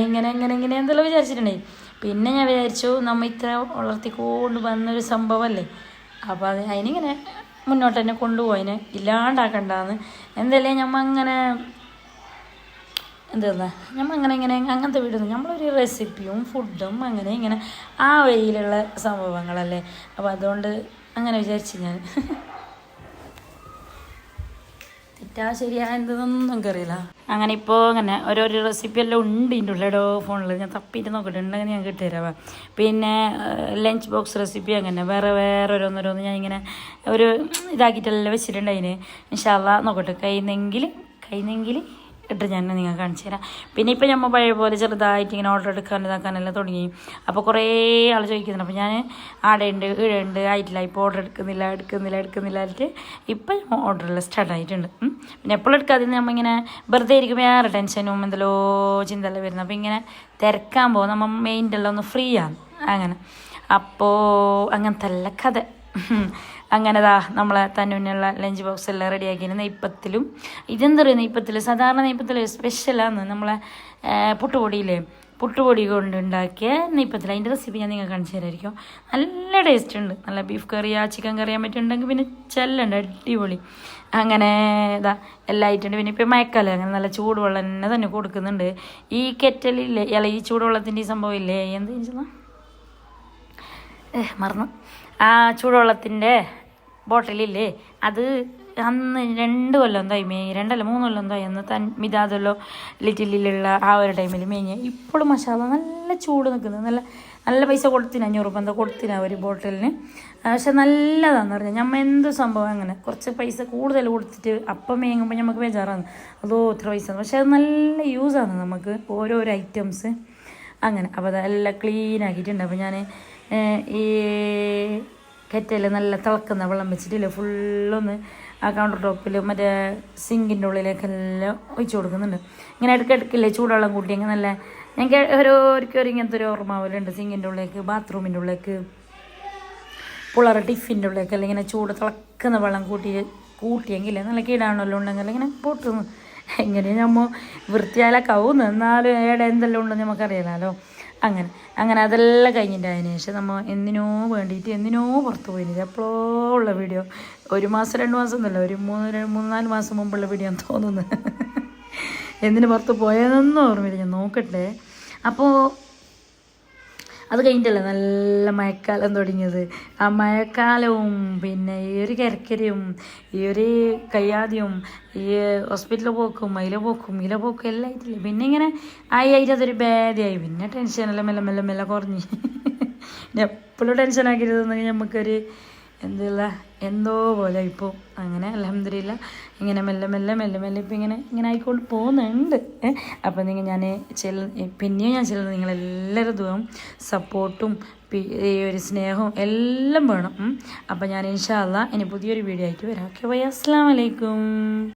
എന്തെല്ലാം വിചാരിച്ചിട്ടുണ്ടായി. പിന്നെ ഞാൻ വിചാരിച്ചു നമ്മൾ ഇത്ര വളർത്തിക്കൊണ്ട് വന്നൊരു സംഭവമല്ലേ, അപ്പോൾ അതിനിങ്ങനെ മുന്നോട്ട് തന്നെ കൊണ്ടുപോയിന് ഇല്ലാണ്ടാക്കണ്ടെന്ന്. എന്തായാലും അങ്ങനത്തെ വീടൊന്നും നമ്മളൊരു റെസിപ്പിയും ഫുഡും അങ്ങനെ ആ വഴിയിലുള്ള സംഭവങ്ങളല്ലേ. അപ്പോൾ അതുകൊണ്ട് അങ്ങനെ വിചാരിച്ചു ഞാൻ. തെറ്റാ ശരിയാ എന്തെന്നൊന്നും എനിക്കറിയില്ല. അങ്ങനെ ഇപ്പോൾ അങ്ങനെ ഓരോരോ റെസിപ്പി എല്ലാം ഉണ്ട് ഇതിൻ്റെ ഉള്ളടോ ഫോണിൽ. ഞാൻ തപ്പിയിട്ട് നോക്കട്ടെ, ഉണ്ടെങ്കിൽ ഞാൻ കിട്ടിത്തരാം. പിന്നെ ലഞ്ച് ബോക്സ് റെസിപ്പി അങ്ങനെ വേറെ ഓരോന്നോരോന്ന് ഞാൻ ഇങ്ങനെ ഒരു ഇതാക്കിയിട്ടെല്ലാം വെച്ചിട്ടുണ്ട്. അതിന് ഇൻഷാ അല്ലാഹ് നോക്കട്ടെ, കഴിയുന്നെങ്കിൽ ഇട്ട് ഞാൻ നിങ്ങൾക്ക് കാണിച്ചു തരാം. പിന്നെ ഇപ്പം നമ്മൾ പഴയ പോലെ ചെറുതായിട്ട് ഇങ്ങനെ ഓർഡർ ഇതാക്കാനെല്ലാം തുടങ്ങി. അപ്പോൾ കുറേ ആൾ ചോദിക്കുന്നുണ്ട്. അപ്പോൾ ഞാൻ ഈടുണ്ട് ആയിട്ടില്ല, ഇപ്പോൾ ഓർഡർ എടുക്കുന്നില്ലായിട്ട് ഇപ്പം ഓർഡറെല്ലാം സ്റ്റാർട്ടായിട്ടുണ്ട്. പിന്നെ എപ്പോഴും എടുക്കാതെ നമ്മൾ ഇങ്ങനെ വെറുതെ ഇരിക്കുമ്പോൾ വേറെ ടെൻഷനും എന്തെല്ലോ ചിന്തയെല്ലാം വരുന്നത്. അപ്പോൾ ഇങ്ങനെ തിരക്കാൻ പോകും നമ്മൾ മെയിൻ്റെല്ലാം ഒന്ന് ഫ്രീ ആണ് അങ്ങനെ. അപ്പോൾ അങ്ങനത്തെ എല്ലാ കഥ അങ്ങനെതാ നമ്മളെ തന്നുവിനുള്ള ലഞ്ച് ബോക്സ് എല്ലാം റെഡിയാക്കിയിരുന്നു. നെയ്പ്പത്തിലും ഇതെന്താ പറയുക, നെയ്പ്പത്തിൽ സാധാരണ നെയ്പ്പത്തിൽ സ്പെഷ്യലാണ് നമ്മളെ പുട്ടുപൊടി കൊണ്ട് ഉണ്ടാക്കിയ നെയ്പ്പത്തിൽ. അതിൻ്റെ റെസിപ്പി ഞാൻ നിങ്ങൾക്ക് കാണിച്ചു തരായിരിക്കും. നല്ല ടേസ്റ്റ് ഉണ്ട്. നല്ല ബീഫ് കറിയാ ചിക്കൻ കറിയാൻ പറ്റുന്നുണ്ടെങ്കിൽ പിന്നെ ചെല്ലുണ്ട് അടിപൊളി. അങ്ങനെ ഇതാ എല്ലാം ആയിട്ടുണ്ട്. പിന്നെ ഇപ്പം മഴക്കാലം അങ്ങനെ നല്ല ചൂടുവെള്ളം തന്നെ കൊടുക്കുന്നുണ്ട്. ഈ കെറ്റലില്ലേ ഈ ചൂടുവെള്ളത്തിൻ്റെ ഈ സംഭവം ഇല്ലേ, എന്താ ചോദിച്ചാൽ മറന്നു. ആ ചൂടുവെള്ളത്തിൻ്റെ ബോട്ടിലില്ലേ, അത് അന്ന് 2 കൊല്ലം എന്തായി 2 3 കൊല്ലം എന്തായി അന്ന് മിതാദല്ലോ ലിറ്റിലുള്ള ആ ഒരു ടൈമിൽ മേഞ്ഞ്. ഇപ്പോഴും മസാല നല്ല ചൂട് നിൽക്കുന്നത്. നല്ല പൈസ കൊടുത്തിന്, 500 രൂപ എന്താ കൊടുത്തിന് ഒരു ബോട്ടിലിന്. പക്ഷെ നല്ലതാണെന്ന് പറഞ്ഞാൽ നമ്മൾ എന്ത് സംഭവം അങ്ങനെ കുറച്ച് പൈസ കൂടുതൽ കൊടുത്തിട്ട് അപ്പം മേങ്ങുമ്പോൾ നമുക്ക് ബേജാറാണ്, അതോ ഇത്ര പൈസ. പക്ഷെ അത് നല്ല യൂസാണ് നമുക്ക് ഓരോരോ ഐറ്റംസ് അങ്ങനെ. അപ്പോൾ അതെല്ലാം ക്ലീൻ ആക്കിയിട്ടുണ്ട്. അപ്പോൾ ഞാൻ ഈ കെറ്റൽ നല്ല തിളക്കുന്ന വെള്ളം വെച്ചിട്ടില്ല ഫുള്ളൊന്ന് ആ കൗണ്ടർ ടോപ്പിൽ മറ്റേ സിങ്കിൻ്റെ ഉള്ളിലേക്കെല്ലാം ഒഴിച്ചു കൊടുക്കുന്നുണ്ട്. ഇങ്ങനെ ഇടയ്ക്കിടയ്ക്കില്ലേ ചൂടുവെള്ളം കൂട്ടിയെങ്കിൽ നല്ല ഞങ്ങൾക്ക് ഒരിക്കലും ഇങ്ങനത്തെ ഒരു ഓർമ്മ പോലെ ഉണ്ട്. സിങ്കിൻ്റെ ഉള്ളിലേക്ക്, ബാത്റൂമിൻ്റെ ഉള്ളിലേക്ക്, പിള്ളേർ ടിഫിൻ്റെ ഉള്ളിലേക്കെല്ലാം ഇങ്ങനെ ചൂട് തിളക്കുന്ന വെള്ളം കൂട്ടിയെങ്കിൽ നല്ല കീടാണല്ലോ ഉണ്ടെങ്കിൽ ഇങ്ങനെ പൊട്ടുന്നു. എങ്ങനെയാണ് നമ്മൾ വൃത്തിയാലൊക്കെ ആവുന്നു, എന്നാലും ഏടെ എന്തെല്ലാം ഉണ്ടെന്ന് നമുക്കറിയാലോ. അങ്ങനെ അതെല്ലാം കഴിഞ്ഞിട്ട് അതിന് ശേഷം നമ്മൾ എന്തിനോ പുറത്ത് പോയില്ല. എപ്പോഴോ ഉള്ള വീഡിയോ, 1 മാസം 2 മാസം ഒന്നുമില്ല, ഒരു 3-4 മാസം മുമ്പുള്ള വീഡിയോ എന്ന് തോന്നുന്നു. എന്തിനു പുറത്ത് പോയതെന്നൊന്നും ഓർമ്മയില്ല, ഞാൻ നോക്കട്ടെ. അപ്പോൾ അത് കഴിഞ്ഞിട്ടല്ലേ നല്ല മഴക്കാലം തുടങ്ങിയത്. ആ മഴക്കാലവും പിന്നെ ഈ ഒരു കിരക്കരയും ഈ ഒരു കയ്യാതിയും ഈ ഹോസ്പിറ്റലിൽ പോക്കും ഇല പോക്കും എല്ലാം ആയിട്ടില്ലേ. പിന്നെ ഇങ്ങനെ ആയിട്ട് അതൊരു ബാധയായി. പിന്നെ ടെൻഷനെല്ലാം മെല്ലെ കുറഞ്ഞ്. എപ്പോഴും ടെൻഷനാക്കിയിരുന്നെങ്കിൽ നമുക്കൊരു എന്തോ പോലെ ഇപ്പോൾ അങ്ങനെ അൽഹംദുലില്ലാ ഇങ്ങനെ മെല്ലെ ഇപ്പം ഇങ്ങനെ ആയിക്കൊണ്ട് പോകുന്നുണ്ട്. അപ്പം ഞാൻ ചെല്ലുന്നത് നിങ്ങളെല്ലാവരും ദുആവും സപ്പോർട്ടും ഈ ഒരു സ്നേഹവും എല്ലാം വേണം. അപ്പം ഞാൻ ഇൻഷാ അല്ലാഹ് ഇനി പുതിയൊരു വീഡിയോ ആയിട്ട് വരാം. ഓക്കെ ബൈ, അസ്സലാമു അലൈക്കും.